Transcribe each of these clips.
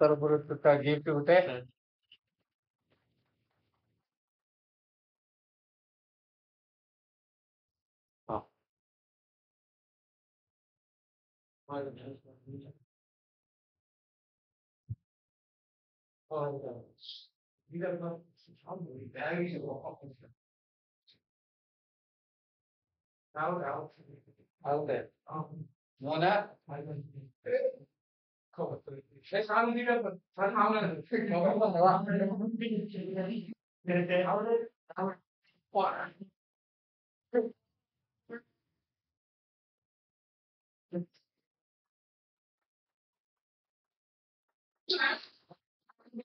ତରଫରୁ ତା ଗିଫ୍ଟ ଗୋଟେ ହଁ ଆଉ ଗୋଟେ ମୋ ନା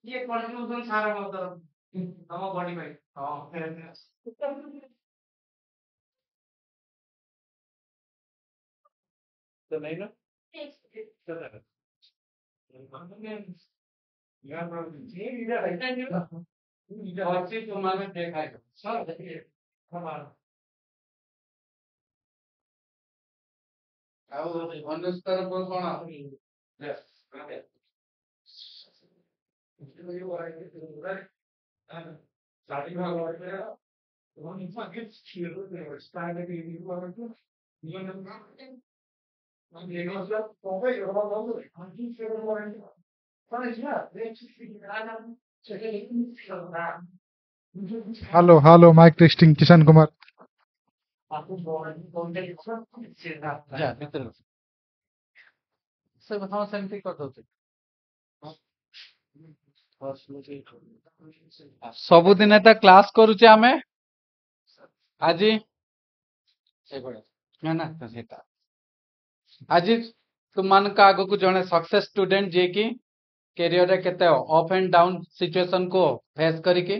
ଇଏ କଣ୍ଟ୍ରିବ୍ୟୁସନ ସାର ତମ ବଡି ପାଇଁ ତ ନେଇ ନା ଅଛି ତୁମାନେ ଦେଖାଇ ଆଉ ଅନୁଷ୍ଠାନ କଣ hello hello mic testing Kishan Kumar ଯା ଭିତରେ ସେ ହଁ ସେମିତି କରିଦଉଛି ସବୁଦିନେ ତ କ୍ଲାସ କରୁଛେ ଆମେ ଆଜି ନା ନା ସେଇଟା ଆଜି ତୁମମାନଙ୍କ ଆଗକୁ ଜଣେ ସକ୍ସେସ୍ ଷ୍ଟୁଡେଣ୍ଟ ଯିଏକି କ୍ୟାରିୟରରେ କେତେ ଅପ୍ ଆଣ୍ଡ ଡାଉନ୍ ସିଚୁଏସନକୁ ଫେସ୍ କରିକି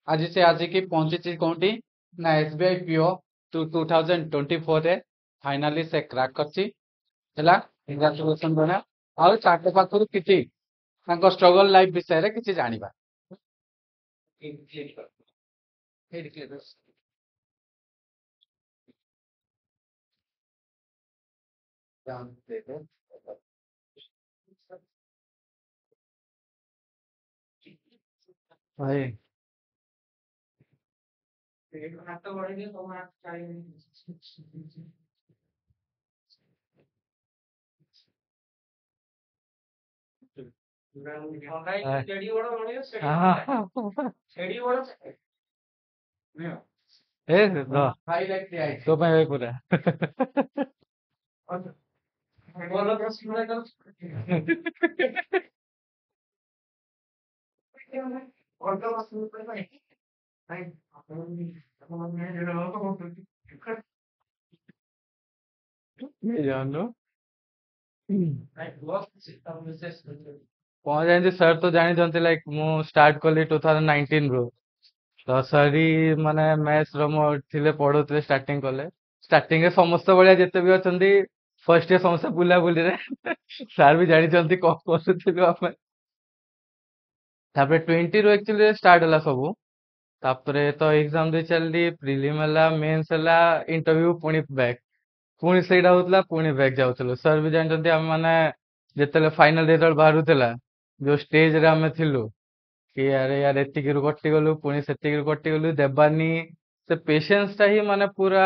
ଆଜି ସେ ଆସିକି ପହଞ୍ଚିଛି କୋଉଠି ନା SBI PO 2024ରେ ଫାଇନାଲି ସେ କ୍ରାକ୍ କରିଛି ହେଲା କଂଗ୍ରାଚୁଲେସନ ବଢିଆ ଆଉ ତାଙ୍କ ପାଖରୁ କିଛି ତାଙ୍କ ଷ୍ଟ୍ରଗଲ ଲାଇଫ ବିଷୟରେ କିଛି ଜାଣିବା ଭାଇ ହାତ ବଢେଇଲେ ତମ ହାତ ए तो ପାଇଁ ପୁରା ଜାଣିଲୁ କଣ ଜାଣିଛି ସାର୍ ତ ଜାଣିଛନ୍ତି ଲାଇକ୍ ମୁଁ ଷ୍ଟାର୍ଟ କଲି 2019 ରୁ ତ ସାର୍ ମାନେ ମ୍ୟାଥ୍ ର ମୋ ଥିଲେ ପଢଉଥିଲେ ଷ୍ଟାର୍ଟିଂ କଲେ ଷ୍ଟାର୍ଟିଂ ରେ ସମସ୍ତ ଭଳିଆ ଯେତେ ବି ଅଛନ୍ତି ଫର୍ଷ୍ଟ ଇୟର ସମସ୍ତେ ବୁଲାବୁଲିରେ ସାର୍ ବି ଜାଣିଛନ୍ତି କଣ କରୁଥିଲୁ ଆମେ ତାପରେ 20 ରୁ ଆକ୍ଚୁଆଲି ଷ୍ଟାର୍ଟ ହେଲା ସବୁ ତାପରେ ତ ଏକ୍ସାମ ଦେଇ ଚାଲିଲି ପ୍ରିଲିମ୍ ହେଲା ମେନ୍ସ ହେଲା ଇଣ୍ଟରଭ୍ୟୁ ପୁଣି ବ୍ୟାକ୍ ପୁଣି ସେଇଟା ହଉଥିଲା ପୁଣି ବ୍ୟାକ୍ ଯାଉଥିଲୁ ସାର୍ ବି ଜାଣିଛନ୍ତି ଆମେ ମାନେ ଯେତେବେଳେ ଫାଇନାଲ ରେଜଲ୍ଟ ବାହାରୁଥିଲା ଯୋଉ ଷ୍ଟେଜରେ ଆମେ ଥିଲୁ କି ଆରେ ୟାର ଏତିକିରୁ କଟିଗଲୁ ପୁଣି ସେତିକିରୁ କଟିଗଲୁ ଦେବାନି ସେ ପେସେନ୍ସ ଟା ହିଁ ମାନେ ପୁରା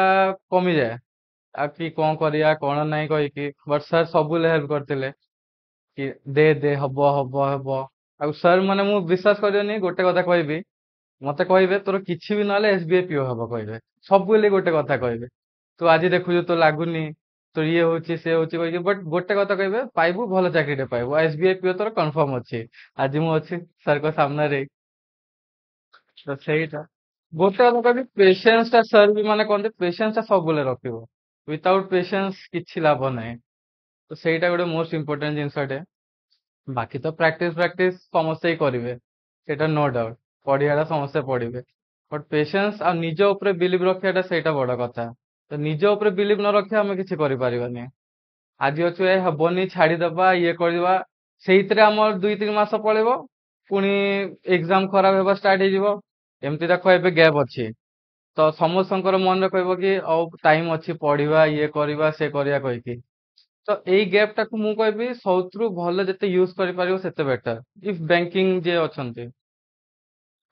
କମିଯାଏ ଆଉ କି କଣ କରିବା କଣ ନାହିଁ କହିକି ବଟ୍ ସାର୍ ସବୁବେଳେ ହେଲ୍ପ କରିଥିଲେ କି ଦେ ହବ ହବ ହବ ଆଉ ସାର୍ ମାନେ ମୁଁ ବିଶ୍ୱାସ କରିବନି ଗୋଟେ କଥା କହିବି ମତେ କହିବେ ତୋର କିଛି ବି ନହେଲେ SBI PO ହବ କହିବେ ସବୁବେଳେ ଗୋଟେ କଥା କହିବେ ତୁ ଆଜି ଦେଖୁଛୁ ତ ଲାଗୁନି ତ ଇଏ ହଉଛି ସେ ହଉଛି କହିକି ବଟ୍ ଗୋଟେ କଥା କହିବେ ପାଇବୁ ଭଲ ଚାକିରିଟେ ପାଇବୁ SBI PO ତୋର କନଫର୍ମ ଅଛି ଆଜି ମୁଁ ଅଛି ସାର୍ଙ୍କ ସାମ୍ନାରେ ତ ସେଇଟା ଗୋଟେ କଥା କହିବି ପେସେନ୍ସ ଟା ସାର୍ ବି ମାନେ କହନ୍ତି ପେସେନ୍ସ ଟା ସବୁବେଳେ ରଖିବ ୱିଥାଉଟ୍ ପେସେନ୍ସ କିଛି ଲାଭ ନାହିଁ ତ ସେଇଟା ଗୋଟେ ମୋଷ୍ଟ ଇମ୍ପୋର୍ଟାଣ୍ଟ ଜିନିଷଟେ ବାକି ତ ପ୍ରାକ୍ଟିସ ସମସ୍ତେ ହିଁ କରିବେ ସେଇଟା ନୋ ଡାଉଟ୍ ପଢିବାଟା ସମସ୍ତେ ପଢିବେ ବଟ୍ ପେସେନ୍ସ ଆଉ ନିଜ ଉପରେ ବିଲିଭ୍ ରଖିବାଟା ସେଇଟା ବଡ କଥା ତ ନିଜ ଉପରେ ବିଲିଭ୍ ନ ରଖିବା ଆମେ କିଛି କରିପାରିବାନି ଆଜି ଅଛୁ ଏ ହବନି ଛାଡିଦବା ଇଏ କରିବା ସେଇଥିରେ ଆମର 2-3 ମାସ ପଳେଇବ ପୁଣି ଏକ୍ସାମ ଖରାପ ହେବା ଷ୍ଟାର୍ଟ ହେଇଯିବ ଏମିତି ଦେଖ ଏବେ ଗ୍ୟାପ୍ ଅଛି ତ ସମସ୍ତଙ୍କର ମନରେ କହିବ କି ଆଉ ଟାଇମ ଅଛି ପଢିବା ଇଏ କରିବା ସେ କରିବା କହିକି ତ ଏଇ ଗ୍ୟାପ୍ ଟାକୁ ମୁଁ କହିବି ସବୁଥିରୁ ଭଲ ଯେତେ ୟୁଜ କରିପାରିବ ସେତେ ବେଟର ଇଫ୍ ବ୍ୟାଙ୍କିଙ୍ଗ ଯିଏ ଅଛନ୍ତି।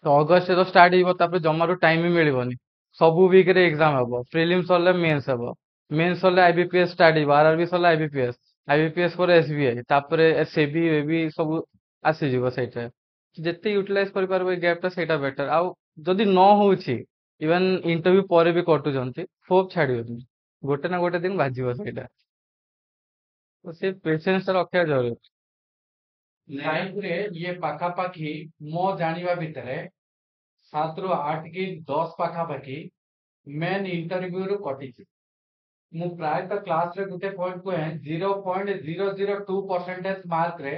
ତ ଅଗଷ୍ଟରେ ତ ଷ୍ଟାର୍ଟ ହେଇଯିବ ତାପରେ ଜମାରୁ ଟାଇମ ବି ମିଳିବନି। ସବୁ ୱିକ୍ ରେ ଏକ୍ଜାମ ହବ, ପ୍ରିଲିମ୍ସ ସରିଲେ ମେନ୍ସ ହବ, ମେନ୍ସ ସରିଲେ ଆଇବିପିଏସ୍ ଷ୍ଟାର୍ଟ ହେଇଯିବ, ଆରଆରବି ସରିଲେ ଆଇବିପିଏସ୍, ଆଇବିପିଏସ୍ ପରେ ଏସବିଆଇ, ତାପରେ ସେବି ଏବି ସବୁ ଆସିଯିବ ସେଇଟା। ଯେତେ ୟୁଟିଲାଇଜ କରିପାରିବ ଏଇ ଗ୍ୟାପ୍ ଟା ସେଇଟା ବେଟର। ଆଉ ଯଦି ନ ହଉଛି ଇଭେନ୍ ଇଣ୍ଟରଭ୍ୟୁ ପରେ ବି କଟୁଛନ୍ତି, ହୋପ୍ ଛାଡିବନି, ଗୋଟେ ନା ଗୋଟେ ଦିନ ବାଜିବ ସେଇଟା। ତ ସେ ପେସେନ୍ସ ଟା ରଖିବା ଜରୁରୀ। ଲାଇଫ ରେ ଇଏ ପାଖାପାଖି ମୋ ଜାଣିବା ଭିତରେ 7 ରୁ 8 କି 10 ପାଖାପାଖି ମେନ୍ ଇଣ୍ଟରଭ୍ୟୁରୁ କଟିଛି। ମୁଁ ପ୍ରାୟତଃ କ୍ଲାସରେ ଗୋଟେ ପଏଣ୍ଟ କୁହେ 0.002% ମାର୍କରେ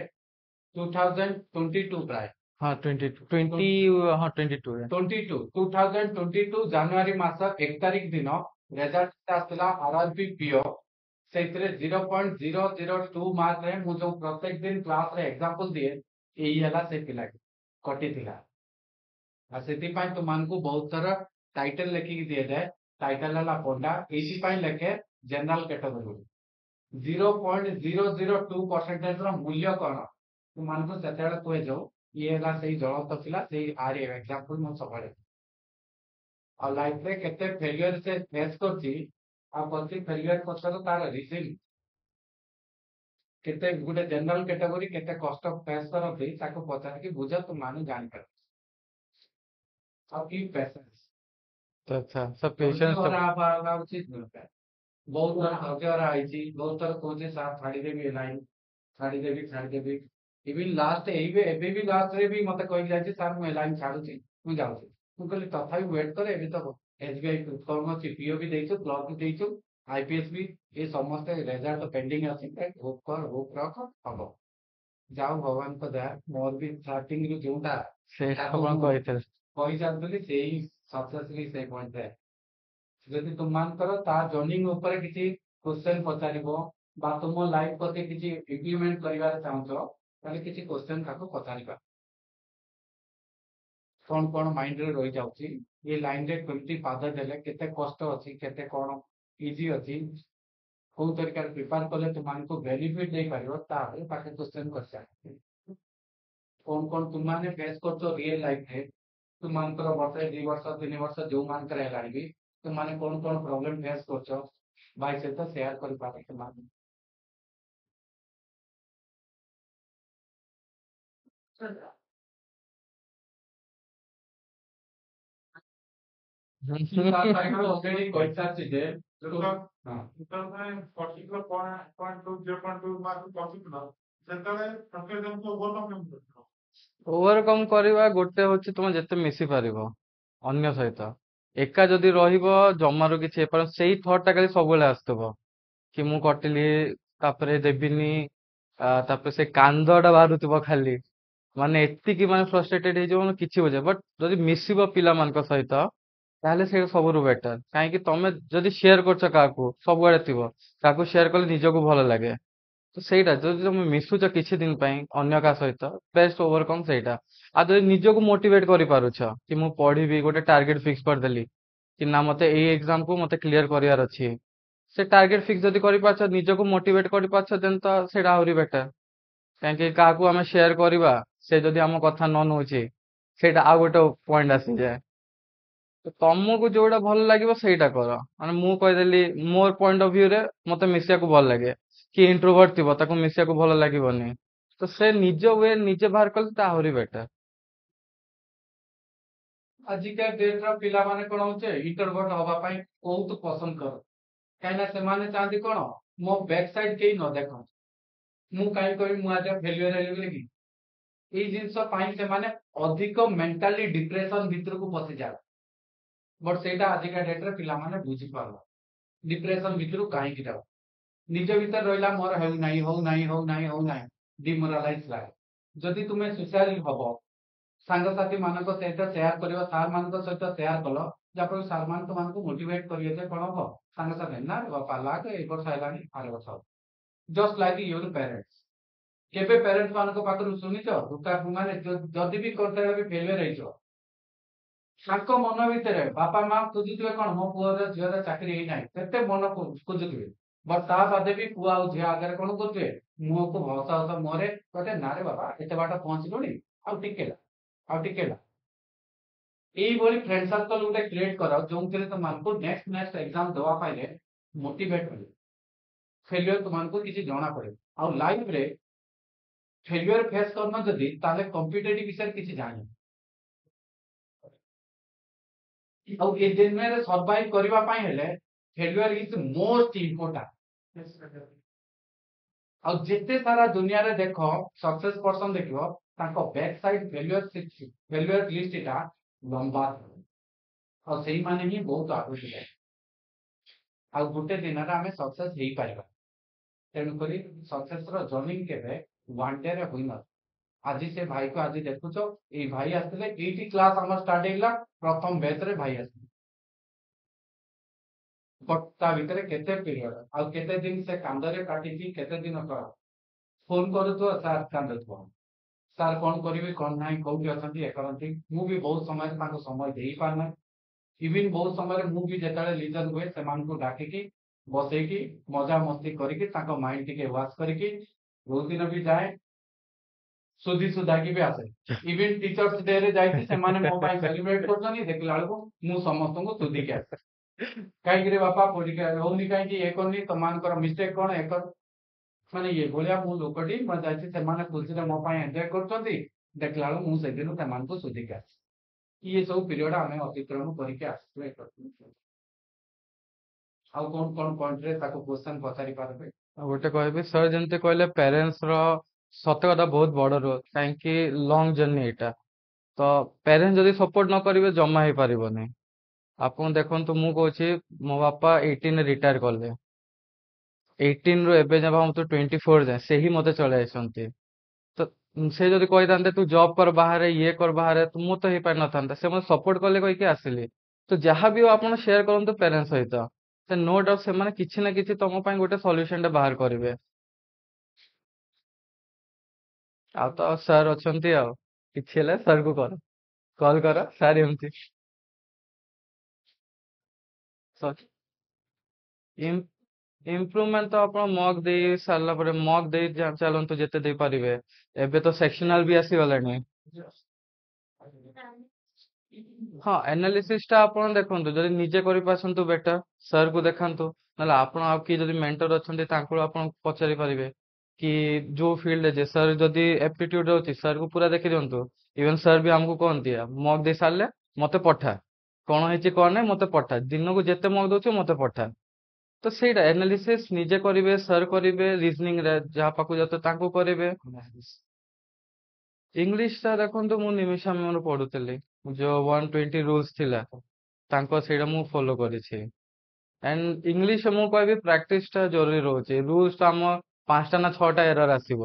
2022 ପ୍ରାୟ ହଁ 20 ହଁ 22 2022 ଜାନୁଆରୀ ମାସ 1 ତାରିଖ ଦିନ ରେଜଲ୍ଟ ଆସିଥିଲା ଆରଆରବି ପିଓ। ସେଇଥିରେ 0.002 ମାର୍କରେ ମୁଁ ଯୋଉ ପ୍ରତ୍ୟେକ ଦିନ କ୍ଲାସରେ ଏକ୍ସାମ୍ପଲ ଦିଏ ଏଇ ହେଲା ସେ ପିଲାଟି କଟିଥିଲା। ଆଉ ସେଥିପାଇଁ ତୁମମାନଙ୍କୁ ବହୁତ ଥର ଟାଇଟଲ ଲେଖିକି ଦିଆଯାଏ। ଟାଇଟଲ ହେଲା ପଣ୍ଡା, ଏଇଥିପାଇଁ ଲେଖେ ଜେନେରାଲ କ୍ୟାଟେଗୋରୀ। 0.002% ର ମୂଲ୍ୟ କଣ ତୁମମାନଙ୍କୁ ସେତେବେଳେ କୁହେ ଯାଉ ଇଏ ହେଲା ସେଇ ଜଳନ୍ତ ପିଲା, ସେଇ ଆରି ଏକ୍ସାମ୍ପଲ ମୁଁ ସବୁବେଳେ। ଆଉ ଲାଇଫରେ କେତେ ଫେଲିୟର ସେ ଫେସ୍ କରିଛି ଆଉ ପ୍ରତି ଫେଲିୟର ପଛର ତାର ରିଜିନ କେତେ ଗୋଟେ ଜେନେରାଲ କ୍ୟାଟେଗୋରୀ କେତେ କଷ୍ଟ ଫେସ୍ କରନ୍ତି ତାକୁ ପଚାରିକି ବୁଝ ତୁମମାନେ ଜାଣିପାରିବ। ଆଉ କି ପେସେନ୍ସ ଆଚ୍ଛା सब ଧୈର୍ଯ୍ୟ पेशेंस ହରା ହବା ଉଚିତ ନୁହେଁ। ବହୁତ ଥର ଧୈର୍ଯ୍ୟ ହରା ହେଇଛି, ବହୁତ ଥର କହୁଛି ସାର୍ ଛାଡିଦେବି ଏ ଲାଇନ, ଛାଡିଦେବି। ଇଭିନ୍ ଲାଷ୍ଟ ଏବେ ବି ଲାଷ୍ଟରେ ବି ମତେ କହିକି ଯାଇଛି ସାର୍ ମୁଁ ଏ ଲାଇନ ଛାଡୁଛି, ମୁଁ ଯାଉଛି। ମୁଁ କହିଲି ତଥାପି ୱେଟ୍ କରେ, ଏବେ ତ ଏସବିଆଇ କଣ ଅଛି, ପିଓ ବି ଦେଇଛୁ, କ୍ଲର୍କ ବି ଦେଇଛୁ, ଆଇପିଏସ୍ ବି, ଏ ସମସ୍ତେ ରେଜଲ୍ଟ ପେଣ୍ଡିଂ ଅଛି, ହୋପ୍ କର, ହୋପ୍ ରଖ, ହବ। ଯାଉ ଭଗବାନଙ୍କ ଦୟା, ମୋର ବି ଷ୍ଟାର୍ଟିଂରୁ ଯୋଉଟା से ତାକୁ ଆପଣ ମୁଁ କହିଥିଲେ। କହିସାରିଥିଲି ସେଇ ସକ୍ସେସଲି ସେଇ ପଏଣ୍ଟରେ। ଯଦି ତୁମମାନଙ୍କର ତା ଜର୍ଣ୍ଣିଂ ଉପରେ କିଛି କ୍ୱେଶ୍ଚନ ପଚାରିବ ବା ତୁମ ଲାଇଫ ପ୍ରତି କିଛି ଇମ୍ପ୍ଲିମେଣ୍ଟ କରିବାର ଚାହୁଁଛ ତାହେଲେ କିଛି କ୍ୱେଶ୍ଚନ ତାକୁ ପଚାରିବା। କଣ ମାଇଣ୍ଡରେ ରହିଯାଉଛି, ଏ ଲାଇନରେ କେମିତି ପାଦ ଦେଲେ କେତେ କଷ୍ଟ ଅଛି, କେତେ କଣ ଇଜି ଅଛି, କୋଉ ତରିକାରେ ପ୍ରିପେୟାର କଲେ ତୁମମାନଙ୍କୁ ବେନିଫିଟ ଦେଇପାରିବ ତାପରେ ପାଖେ କ୍ୱେଶ୍ଚନ କରିଚାଲ। କଣ ତୁମମାନେ ଫେସ୍ କରୁଛ ରିଏଲ ଲାଇଫରେ, ତୁମମାନଙ୍କର ବର୍ଷେ 2 ବର୍ଷ 3 ବର୍ଷ ଯୋଉମାନଙ୍କର ହେଲାଣି ବି ତୁମମାନେ କଣ ପ୍ରୋବ୍ଲେମ ଫେସ୍ କରୁଛ ଭାଇ ସହିତ ସେୟାର କରିପାରେ ତୁମମାନେ। ତା ସାଇଡରେ already କହିସାରିଛି ଯେ ହଁ ଓଭରକମ କରିବା ଗୋଟେ ହଉଛି ତମେ ଯେତେ ମିଶି ପାରିବ ଅନ୍ୟ ସହିତ। ଏକା ଯଦି ରହିବ ଜମାରୁ କିଛି ହେଇପାରିବ, ସେଇ ଥଟ୍ ଟା ଖାଲି ସବୁବେଳେ ଆସୁଥିବ କି ମୁଁ କଟିଲି, ତାପରେ ଦେବିନି, ତାପରେ ସେ କାନ୍ଦ ଟା ବାହାରୁଥିବ ଖାଲି। ମାନେ ଏତିକି ମାନେ ଫ୍ରଷ୍ଟ୍ରେଟେଡ ହେଇଯିବ ମାନେ କିଛି ବୁଝେ। ବଟ୍ ଯଦି ମିଶିବ ପିଲାମାନଙ୍କ ସହିତ ତାହେଲେ ସେଇଟା ସବୁଠୁ ବେଟର। କାହିଁକି ତମେ ଯଦି ସେୟାର କରୁଛ କାହାକୁ ସବୁବେଳେ ଥିବ, କାହାକୁ ସେୟାର କଲେ ନିଜକୁ ଭଲ ଲାଗେ। ତ ସେଇଟା ଯଦି ତମେ ମିଶୁଛ କିଛି ଦିନ ପାଇଁ ଅନ୍ୟ କାହା ସହିତ, ବେଷ୍ଟ ଓଭରକମ୍ ସେଇଟା। ଆଉ ଯଦି ନିଜକୁ ମୋଟିଭେଟ କରିପାରୁଛ କି ମୁଁ ପଢିବି, ଗୋଟେ ଟାର୍ଗେଟ ଫିକ୍ସ କରିଦେଲି କି ନା ମତେ ଏଇ ଏକ୍ସାମ କୁ ମତେ କ୍ଲିୟର କରିବାର ଅଛି, ସେ ଟାର୍ଗେଟ ଫିକ୍ସ ଯଦି କରିପାରୁଛ, ନିଜକୁ ମୋଟିଭେଟ କରିପାରୁଛ, ଦେନ୍ ତ ସେଇଟା ଆହୁରି ବେଟର। କାହିଁକି କାହାକୁ ଆମେ ସେୟାର କରିବା, ସେ ଯଦି ଆମ କଥା ନ ନଉଛି, ସେଇଟା ଆଉ ଗୋଟେ ପଏଣ୍ଟ ଆସିଯାଏ। ତ ତମକୁ ଯୋଉଟା ଭଲ ଲାଗିବ ସେଇଟା କର। ମାନେ ମୁଁ କହିଦେଲି ମୋର ପଏଣ୍ଟ ଅଫ ଭ୍ୟୁରେ ମତେ ମିଶିବାକୁ ଭଲ ଲାଗେ, କି ଇଣ୍ଟ୍ରୋଭର୍ଟ ଥିବ ତାକୁ ମିଶିବାକୁ ଭଲ ଲାଗିବନି, ତ ସେ ନିଜ ୱେ ନିଜେ ବାହାର କଲେ ତା ଆହୁରି ବେଟର। ଆଜିକା ଡେଟର ପିଲାମାନେ କଣ ହଉଛି ଇଣ୍ଟରଭର୍ଟ ହବା ପାଇଁ ବହୁତ ପସନ୍ଦ କର, କାହିଁକିନା ସେମାନେ ଚାହାନ୍ତି କଣ ମୋ ବ୍ୟାକ୍ ସାଇଡ କେହି ନ ଦେଖନ୍ତୁ, ମୁଁ କାହିଁ କହିବି ମୁଁ ଆଜି ଫେଲିୟର ହେଲି ବୋଲି କି। ଏଇ ଜିନିଷ ପାଇଁ ସେମାନେ ଅଧିକ ମେଣ୍ଟାଲି ଡିପ୍ରେସନ ଭିତରକୁ ପଶିଯାଏ। ବଟ୍ ସେଇଟା ଆଜିକା ଡେଟରେ ପିଲାମାନେ ବୁଝିପାରୁନ ଡିପ୍ରେସନ ଭିତରୁ କାହିଁକି ଯାଉ, ନିଜ ଭିତରେ ରହିଲା ମୋର ହଉନାହିଁ ଡିମୋରାଲାଇଜ ଲାଗେ। ଯଦି ତୁମେ ସୁସାଇଡ ହବ, ସାଙ୍ଗସାଥି ମାନଙ୍କ ସହିତ ସେୟାର କରିବ, ସାର୍ ମାନଙ୍କ ସହିତ ସେୟାର କଲ, ଯାହାଫଳରେ ସାର୍ ମାନେ ତୁମମାନଙ୍କୁ ମୋଟିଭେଟ କରିବେ ଯେ କଣ ହବ, ସାଙ୍ଗସାଥି ନା ବାପା ଲାଗ ଏ ବର୍ଷ ହେଲାଣି ଆର ବର୍ଷ ହବ। Just like your parents. କେବେ ପ୍ୟାରେଣ୍ଟସ ମାନଙ୍କ ପାଖରୁ ଶୁଣିଛ ମାନେ ଯଦି ବି କରିଦେବେ ବି ଫେଲିୟର ହେଇଛ, ତାଙ୍କ ମନ ଭିତରେ ବାପା ମା ଖୋଜୁଥିବେ କଣ ମୋ ପୁଅର ଝିଅର ଚାକିରି ହେଇନାହିଁ, କେତେ ମନ ଖୋଜୁଥିବେ, बट ता बादे भी पुआ और झिया आगे कौन करते मुह को भौसा भौसा मुहरे कहते ना रे बाबा एते बाट पहुंचलुनी आउ टिकेला आउ टिकेला এইভাবে ফ্রেন্ড সার্কল ଗୋଟେ କ୍ରିଏଟ୍ କର ଯୋଉଥିରେ ତମମାନଙ୍କୁ ନେକ୍ସଟ ଏକ୍ସାମ ଦେବା ପାଇଁ ମୋଟିଭେଟ୍ କରିବ ଫେଲିୟର ତମମାନଙ୍କୁ କିଛି ଜଣା ପଡିବ ଆଉ ଲାଇଫରେ ଫେଲିୟର ଫେସ୍ କରନ ଯଦି ତାହେଲେ କମ୍ପିଟେଟିଭ ବିଷୟରେ କିଛି ଜାଣିବ ଆଉ ଏ ଦୁନିଆରେ ସର୍ଭାଇଭ କରିବା ପାଇଁ ହେଲେ ଫେଲିୟର ଇଜ ମୋଷ୍ଟ ଇମ୍ପୋର୍ଟାଣ୍ଟ ଆଉ ଯେତେ ସାରା ଦୁନିଆରେ ଦେଖ ସକ୍ସେସ ପର୍ସନ ଦେଖିବ ତାଙ୍କ ବ୍ୟାକ୍ ସାଇଡ ଫେଲିୟର ଲିଷ୍ଟଟା ଲମ୍ବା ଥାଏ ଆଉ ସେଇମାନେ ହିଁ ବହୁତ ଆଗକୁ ଯାଏ ଆଉ ଗୋଟେ ଦିନରେ ଆମେ ସକ୍ସେସ ହେଇପାରିବା ତେଣୁକରି ସକ୍ସେସର ଜର୍ଣ୍ଣି କେବେ ୱାନ୍ ଡେରେ ହୋଇନଥାଏ ଆଜି ସେ ଭାଇକୁ ଆଜି ଦେଖୁଛ ଏଇ ଭାଇ ଆସିଥିଲେ ଏଇଠି କ୍ଲାସ ଆମର ଷ୍ଟାର୍ଟ ହେଇଗଲା ପ୍ରଥମ ବ୍ୟାଚରେ ଭାଇ ଆସିଥିଲେ ବଟ୍ ତା ଭିତରେ କେତେ ପିରିୟଡ ଆଉ କେତେ ଦିନ ସେ କାନ୍ଦରେ କାଟିଛି କେତେ ଦିନ ଫୋନ କରୁଥିବ ସାର୍ କାନ୍ଦୁଥିବ ସାର୍ କଣ କରିବି କଣ ନାହିଁ କୋଉଠି ଅଛନ୍ତି ଏ କରନ୍ତି ମୁଁ ବି ବହୁତ ସମୟରେ ତାଙ୍କୁ ସମୟ ଦେଇପାରୁନାହିଁ ଇଭିନ୍ ବହୁତ ସମୟରେ ମୁଁ ବି ଯେତେବେଳେ ଲିଡର ହୁଏ ସେମାନଙ୍କୁ ଡାକିକି ବସେଇକି ମଜା ମସ୍ତି କରିକି ତାଙ୍କ ମାଇଣ୍ଡ ଟିକେ ୱାଶ କରିକି ବହୁତ ଦିନ ବି ଯାଏ ସୁଧି ସୁଧାକି ବି ଆସେ ଇଭିନ୍ ଟିଚର୍ସ ଡେ ରେ ଯାଇଛି ସେମାନେ ମୋ ପାଇଁ ସେଲିବ୍ରେଟ କରୁଛନ୍ତି ଦେଖିଲା ବେଳକୁ ମୁଁ ସମସ୍ତଙ୍କୁ ସୁଧିକି ଆସେ କାହିଁକି ରେ ବାପା ପରୀକ୍ଷା ହଉନି କାହିଁକି ଇଏ କରୁନି ତମମାନଙ୍କର ମିଷ୍ଟେକ୍ କଣ ଏକ ମାନେ ଇଏ ଭଳିଆ ମୁଁ ଲୋକଟି ମୁଁ ଯାଇଛି ସେମାନେ ଖୁସିରେ ମୋ ପାଇଁ ଏନ୍ଜୟ କରୁଛନ୍ତି ଦେଖିଲା ବେଳକୁ ମୁଁ ସେଦିନ ସେମାନଙ୍କୁ ସୁଧିକି ଆସେ ଇଏ ସବୁ ପିରିୟଡ ଆମେ ଅତିକ୍ରମ କରିକି ଆସିଛୁ ଆଉ କଣ ପଏଣ୍ଟରେ ତାକୁ କ୍ୱେଶ୍ଚନ ପଚାରି ପାରିବେ ଆଉ ଗୋଟେ କହିବି ସର୍ ଯେମିତି କହିଲେ ପ୍ୟାରେଣ୍ଟସ୍ ର ସତ କଥା ବହୁତ ବଡ ରୋଲ କାହିଁକି ଲଙ୍ଗ ଜର୍ଣ୍ଣି ଏଇଟା ତ ପ୍ୟାରେଣ୍ଟସ୍ ଯଦି ସପୋର୍ଟ ନ କରିବେ ଜମା ହେଇପାରିବନି ଆପଣ ଦେଖନ୍ତୁ ମୁଁ କହୁଛି ମୋ ବାପା 18 ରେ ରିଟାୟାର କଲେ 18 ରୁ ଏବେ ଯାଏ ଭାବନ୍ତୁ 24 ଯାଏ ସେହି ମତେ ଚଳାଇଛନ୍ତି ତ ସେ ଯଦି କହିଥାନ୍ତେ ତୁ ଜବ୍ କର ବାହାରେ ଇଏ କର ବାହାରେ ତ ମୁଁ ତ ହେଇପାରିନଥାନ୍ତା ସେ ମତେ ସପୋର୍ଟ କଲେ କହିକି ଆସିଲି ତ ଯାହା ବି ହଉ ଆପଣ ସେୟାର କରନ୍ତୁ ପ୍ୟାରେଣ୍ଟସ୍ ସହିତ ତ ନୋ ଡାଉଟ୍ ସେମାନେ କିଛି ନା କିଛି ତମ ପାଇଁ ଗୋଟେ ସଲ୍ୟୁସନ ଟେ ବାହାର କରିବେ ଆଉ ତ ସାର୍ ଅଛନ୍ତି ଆଉ କିଛି ହେଲେ ସାର୍ କୁ କଲ୍ କର ସାର୍ ଏମିତି ଇମ୍ପ୍ରୁଭମେଣ୍ଟ ତ ଆପଣ ମକ୍ ଦେଇ ସାରିଲା ପରେ ମକ୍ ଦେଇ ଚାଲନ୍ତୁ ଯେତେ ଦେଇପାରିବେ ଏବେ ତ ସେକ୍ସନାଲ ବି ଆସିଗଲାଣି ହଁ ଆନାଲିସିସ୍ ଟା ଆପଣ ଦେଖନ୍ତୁ ଯଦି ନିଜେ କରିପାରୁଛନ୍ତି ବେଟର ସାର୍ କୁ ଦେଖାନ୍ତୁ ନହେଲେ ଆପଣ ଆଉ କିଏ ଯଦି ମେଣ୍ଟର ଅଛନ୍ତି ତାଙ୍କୁ ଆପଣ ପଚାରି ପାରିବେ କି ଯୋଉ ଫିଲ୍ଡରେ ଯେ ସାର୍ ଯଦି ଏପ୍ଟିଟ୍ୟୁଡ ଅଛି ସାର୍ କୁ ପୁରା ଦେଖି ଦିଅନ୍ତୁ ଇଭେନ ସାର୍ ବି ଆମକୁ କହନ୍ତି ମକ୍ ଦେଇ ସାରିଲେ ମତେ ପଠା କଣ ହେଇଛି କଣ ନାହିଁ ମତେ ପଠା ଦିନକୁ ଯେତେ ମକ୍ ଦଉଛୁ ମତେ ପଠା ତ ସେଇଟା ଆନାଲିସିସ୍ ନିଜେ କରିବେ ସାର୍ କରିବେ ରିଜନିଂ ରେ ଯାହା ପାଖକୁ ଯାଉଥିବ ତାଙ୍କୁ କରିବେ ଇଂଲିଶ ଟା ଦେଖନ୍ତୁ ମୁଁ ନିମିଷା ମ୍ୟାମରୁ ପଢୁଥିଲି ଯୋଉ 120 ରୁଲ୍ସ ଥିଲା ତାଙ୍କ ସେଇଟା ମୁଁ ଫଲୋ କରିଛି ଆଣ୍ଡ ଇଂଲିଶ ମୁଁ କହିବି ପ୍ରାକ୍ଟିସ ଟା ଜରୁରୀ ରହୁଛି ରୁଲ୍ସ ତ ଆମ 5ଟା ନା 6ଟା ଏରର ଆସିବ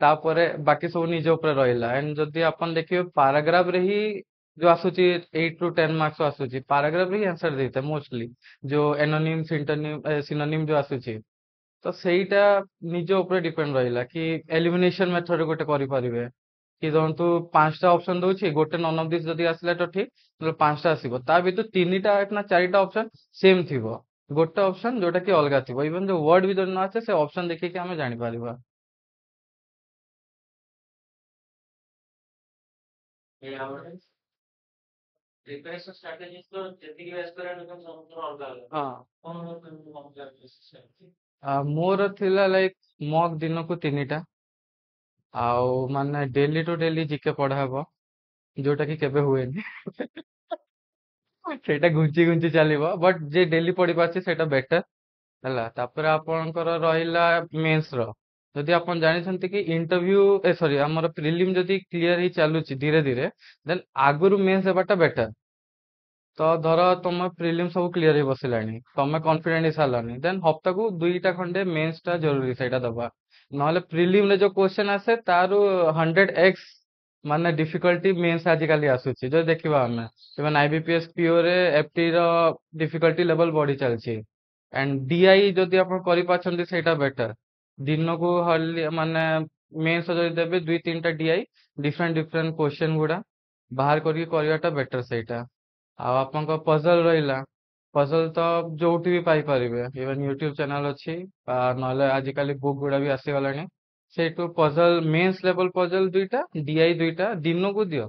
ତାପରେ ବାକି ସବୁ ନିଜ ଉପରେ ରହିଲା ଏଣ୍ଡ ଯଦି ଆପଣ ଦେଖିବେ ପାରାଗ୍ରାଫ ରେ ହିଁ ଯୋଉ ଆସୁଛି 8 ରୁ 10 ମାର୍କ୍ସ ଆସୁଛି ପାରାଗ୍ରାଫ ରେ ହିଁ ଆନ୍ସର ଦେଇଥାଏ ମୋଷ୍ଟଲି ଯୋଉ ଏନୋନିମ୍ ସିନୋନିମ୍ ଯୋଉ ଆସୁଛି ତ ସେଇଟା ନିଜ ଉପରେ ଡିପେଣ୍ଡ ରହିଲା କି ଏଲିମିନେସନ ମେଥଡ ଗୋଟେ କରିପାରିବେ କି ଧରନ୍ତୁ 5ଟା ଅପସନ ଦଉଛି ଗୋଟେ ନନ୍ ଅଫ୍ ଦିସ୍ ଯଦି ଆସିଲା ତ ଠିକ ନହେଲେ 5ଟା ଆସିବ ତା ଭିତରୁ 3ଟା ନା 4ଟା ଅପସନ ସେମ୍ ଥିବ ଗୋଟେ ଅପସନ ଯୋଉଟା କି ଅଲଗା ଥିବ ଇଭେନ ଯୋଉ ୱାର୍ଡ ବି ଯଦି ନ ଆସେ ସେ ଅପସନ ଦେଖିକି ଆମେ ଜାଣିପାରିବା ପ୍ରିପାରେସନ ଷ୍ଟ୍ରାଟେଜିସ୍ ତ ଯେତିକି ବି ଆସ୍ପିରାଣ୍ଟ ଅଛନ୍ତି ସମସ୍ତଙ୍କର ଅଲଗା ଅଲଗା ହଁ କଣ କେମିତି ମୋର ଥିଲା ଲାଇକ୍ ମକ୍ ଦିନକୁ 3ଟା ଆଉ ମାନେ ଡେଲି ଟୁ ଡେଲି ଜିକେ ପଢା ହବ ଯୋଉଟା କି କେବେ ହୁଏନି ସେଇଟା ଘୁଞ୍ଚି ଘୁଞ୍ଚି ଚାଲିବ ବଟ୍ ଯେ ଡେଲି ପଢି ପାରୁଛି ସେଇଟା ବେଟର ହେଲା ତାପରେ ଆପଣଙ୍କର ରହିଲା ମେନ୍ସ ର ଯଦି ଆପଣ ଜାଣିଛନ୍ତି କି ଇଣ୍ଟରଭ୍ୟୁ ସରି ଆମର ପ୍ରିଲିମ୍ ଯଦି କ୍ଲିୟର ହେଇ ଚାଲୁଛି ଧୀରେ ଧୀରେ ଦେନ୍ ଆଗରୁ ମେନ୍ସ ହେବାଟା ବେଟର ତ ଧର ତମ ପ୍ରିଲିମ୍ ସବୁ କ୍ଲିୟର ହେଇ ବସିଲାଣି ତମେ କନଫିଡେଣ୍ଟ ହେଇ ସାରିଲାଣି ଦେନ୍ ହପ୍ତାକୁ 2ଟା ଖଣ୍ଡେ ମେନ୍ସ ଟା ଜରୁରୀ ସେଇଟା ଦବା ନହେଲେ ପ୍ରିଲିମ୍ ରେ ଯୋଉ କ୍ୱେଶ୍ଚନ ଆସେ ତାରୁ 100x ମାନେ ଡିଫିକଲ୍ଟି ମେନ୍ସ ଆଜିକାଲି ଆସୁଛି ଯଦି ଦେଖିବା ଆମେ ଇଭେନ ଆଇବିପିଏସ୍ ପିଓ ରେ ଏଫଟି ର ଡିଫିକଲ୍ଟି ଲେଭେଲ ବଢି ଚାଲିଛି ଆଣ୍ଡ ଡିଆଇ ଯଦି ଆପଣ କରିପାରୁଛନ୍ତି ସେଇଟା ବେଟର ଦିନକୁ ମାନେ ମେନ୍ସ ଯଦି ଦେବେ 2-3ଟା ଡିଆଇ ଡିଫରେଣ୍ଟ ଡିଫରେଣ୍ଟ କ୍ୱେଶ୍ଚନ ଗୁଡା ବାହାର କରିକି କରିବାଟା ବେଟର ସେଇଟା ଆଉ ଆପଣଙ୍କ ପଜଲ ରହିଲା ପଜଲ ତ ଯୋଉଠି ବି ପାଇପାରିବେ, ଇଭେନ୍ ୟୁଟ୍ୟୁବ ଚ୍ୟାନେଲ ଅଛି, ନହେଲେ ଆଜିକାଲି ବୁକ୍ ଗୁଡା ବି ଆସିଗଲାଣି। ସେଇଠୁ ପଜଲ ମେନ୍ସ ଲେଭେଲ ପଜଲ ଦୁଇଟା, ଡିଆଇ ଦୁଇଟା ଦିନକୁ ଦିଅ।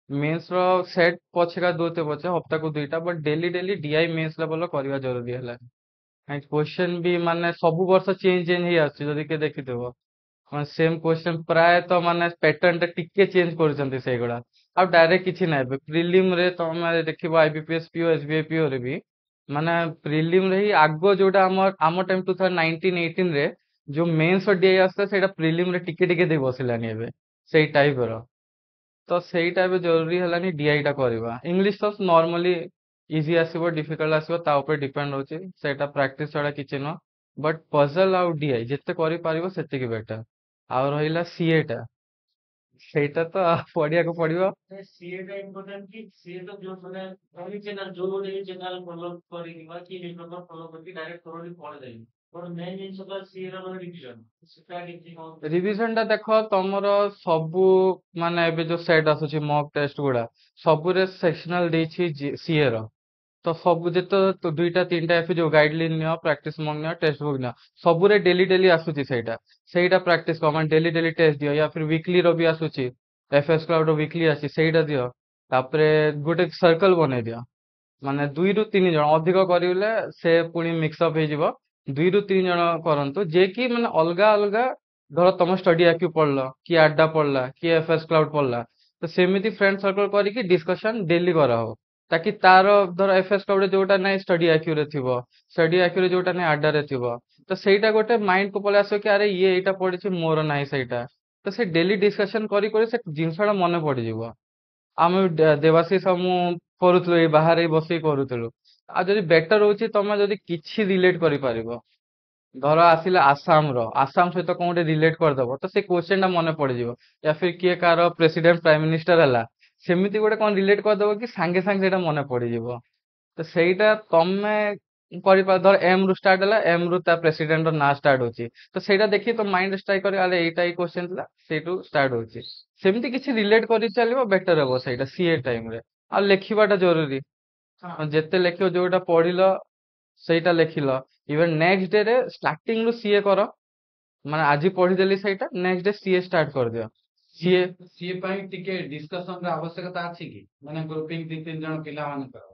ମେନ୍ସ ର ସେଟ୍ ପଛକା ଦଉତେ ପଛେ ହପ୍ତାକୁ ଦୁଇଟା, but daily daily DI mains level କରିବା ଜରୁରୀ ହେଲା। କାହିଁକି କ୍ୱେଶ୍ଚନ ବି ମାନେ ସବୁ ବର୍ଷ ଚେଞ୍ଜ ହେଇ ଆସୁଛି, ଯଦି କିଏ ଦେଖିଥିବ ମାନେ ସେମ୍ କ୍ୱେଶ୍ଚନ ପ୍ରାୟତଃ ମାନେ ପ୍ୟାଟର୍ନ ଟା ଟିକେ ଚେଞ୍ଜ କରୁଛନ୍ତି ସେଇଗୁଡା। ଆଉ ଡାଇରେକ୍ଟ କିଛି ନାହିଁ, ଏବେ ପ୍ରିଲିମ ରେ ତମେ ଦେଖିବ ଆଇବିପିଏସ୍ ପିଓ ଏସବିଆଇ ପିଓ ରେ ବି ମାନେ ପ୍ରିଲିମ ରେ ହିଁ ଆଗ ଯୋଉଟା ଆମ ଟାଇମ 2019-18 ରେ ଯୋଉ ମେନ୍ସ ଡିଆଇ ଆସୁଥିଲା ସେଇଟା ପ୍ରିଲିମ ରେ ଟିକେ ଟିକେ ଦେଇ ବସିଲାନି ଏବେ, ସେଇ ଟାଇପ ର। ତ ସେଇଟା ଏବେ ଜରୁରୀ ହେଲାନି ଡିଆଇ ଟା କରିବା। ଇଂଲିଶ ତ ନର୍ମାଲି ଇଜି ଆସିବ ଡିଫିକଲ୍ଟ ଆସିବ ତା ଉପରେ ଡିପେଣ୍ଡ ହଉଛି, ସେଇଟା ପ୍ରାକ୍ଟିସ ଛଡା କିଛି ନୁହଁ। ବଟ୍ ପଜଲ ଆଉ ଡିଆଇ ଯେତେ କରିପାରିବ ସେତିକି ବେଟର। ଆଉ ରହିଲା ସିଏ ଟା, ସେଇଟା ତ ପଢିବାକୁ ପଡିବ। ସିଏ ଟା ଇମ୍ପୋର୍ଟାଣ୍ଟ କି ସିଏ ତ ଯୋଉ ମାନେ only channel ଯୋଉ ଗୋଟେ channel ଫଲୋ କରିକି ବା କି ନ୍ୟୁଜପେପର ଫଲୋ କରିକି ଡାଇରେକ୍ଟ ଥୋରୋଲି ପଢିଦେବି। ବଟ ମେନ୍ ଜିନିଷ ତ ସିଏ ର ମାନେ ରିଭିଜନ ସେଟା କେମିତି କଣ ରିଭିଜନ ଟା ଦେଖ ତମର ସବୁ ମାନେ ଏବେ ଯୋଉ ସେଟ୍ ଆସୁଛି ମକ୍ ଟେଷ୍ଟ ଗୁଡା ସବୁରେ ସେକ୍ସନାଲ ଦେଇଛି ସିଏ ର। ତ ସବୁ ଯେତେ ଦୁଇଟା ତିନିଟା ଏଫ୍ ଯୋଉ ଗାଇଡଲାଇନ ନିଅ, ପ୍ରାକ୍ଟିସ ମକ୍ ନିଅ, ଟେକ୍ସଟ ବୁକ୍ ନିଅ, ସବୁରେ ଡେଲି ଡେଲି ଆସୁଛି ସେଇଟା। ସେଇଟା ପ୍ରାକ୍ଟିସ କର, ମାନେ ଡେଲି ଡେଲି ଟେଷ୍ଟ ଦିଅ, ୟା ଫିର ୱିକଲି ର ବି ଆସୁଛି, ଏଫଏସ୍ କ୍ଲାଉଡ ର ୱିକଲି ଆସୁଛି, ସେଇଟା ଦିଅ। ତାପରେ ଗୋଟେ ସର୍କଲ ବନେଇ ଦିଅ, ମାନେ 2 ରୁ 3 ଜଣ, ଅଧିକ କରିଲେ ସେ ପୁଣି ମିକ୍ସଅପ୍ ହେଇଯିବ। 2 ରୁ 3 ଜଣ କରନ୍ତୁ, ଯେ କି ମାନେ ଅଲଗା ଅଲଗା, ଧର ତମ ଷ୍ଟଡି ଆକ୍ୟୁ ପଢିଲ, କିଏ ଆଡା ପଢିଲା, କିଏ ଏଫଏସ୍ କ୍ଲାଉଡ ପଢିଲା, ତ ସେମିତି ଫ୍ରେଣ୍ଡ ସର୍କଲ କରିକି ଡିସ୍କସନ ଡେଲି କରାହବ। ତାକି ତାର ଧର ଏଫଏସ୍ କ୍ଲାଉଡ ଯୋଉଟା ନାହିଁ ଷ୍ଟଡି ଆକ୍ୟୁ ରେ ଥିବ, ଷ୍ଟଡି ଆକ୍ୟୁ ରେ ଯୋଉଟା ନାହିଁ ଆଡା ରେ ଥିବ, ତ ସେଇଟା ଗୋଟେ ମାଇଣ୍ଡ କୁ ପଳେଇ ଆସିବ କି ଆରେ ଇଏ ଏଇଟା ପଢିଛି ମୋର ନାହିଁ ସେଇଟା। ତ ସେ ଡେଲି ଡିସ୍କସନ କରି କରି ସେ ଜିନିଷଟା ମନେ ପଡିଯିବ। ଆମେ ଦେବାଶିଷ ଆଉ ମୁଁ କରୁଥିଲୁ, ଏଇ ବାହାରେ ବସିକି କରୁଥିଲୁ। ଆଉ ଯଦି ବେଟର ହଉଛି ତମେ ଯଦି କିଛି ରିଲେଟ କରିପାରିବ, ଧର ଆସିଲା ଆସାମ ସହିତ କଣ ଗୋଟେ ରିଲେଟ କରିଦବ, ତ ସେ କ୍ୱେଶ୍ଚନ ଟା ମନେ ପଡିଯିବ। ୟା ଫିର କିଏ କାହାର ପ୍ରେସିଡେଣ୍ଟ ପ୍ରାଇମ ମିନିଷ୍ଟର ହେଲା, ସେମିତି ଗୋଟେ କଣ ରିଲେଟ କରିଦବ କି ସାଙ୍ଗେ ସାଙ୍ଗେ ସେଇଟା ମନେ ପଡିଯିବ। ତ ସେଇଟା ତମେ କରିପାର, ଧର ଏମ ରୁ ଷ୍ଟାର୍ଟ ହେଲା, ଏମ ରୁ ତା ପ୍ରେସିଡେଣ୍ଟ ର ନାଁ ଷ୍ଟାର୍ଟ ହଉଛି, ତ ସେଇଟା ଦେଖି ତ ମାଇଣ୍ଡ ଷ୍ଟ୍ରାଇକ୍ କରି ଆରେ ଏଇଟା ଏଇ କ୍ୱେଶ୍ଚନ ଥିଲା, ସେଇଠୁ ଷ୍ଟାର୍ଟ ହଉଛି। ସେମିତି କିଛି ରିଲେଟ କରି ଚାଲିବ, ବେଟର ହବ ସେଇଟା ସିଏ ଟାଇମ ରେ। ଆଉ ଲେଖିବାଟା ଜରୁରୀ, ହଁ ଯେତେ ଲେଖିବ, ଯୋଉଟା ପଢିଲ ସେଇଟା ଲେଖିଲ। ଇଭେନ ନେକ୍ସଟ ଡେ ରେ ଷ୍ଟାର୍ଟିଂ ରୁ ସିଏ କର, ମାନେ ଆଜି ପଢିଦେଲି ସେଇଟା, ନେକ୍ସଟ ଡେ ସିଏ ଷ୍ଟାର୍ଟ କରିଦିଅ। ସିଏ ସିଏ ସିଏ ପାଇଁ ଟିକେ ଡିସ୍କସନ ର ଆବଶ୍ୟକତା ଅଛି କି, ମାନେ ଗ୍ରୁପିଂ 2-3 ଜଣ ପିଲାମାନଙ୍କର,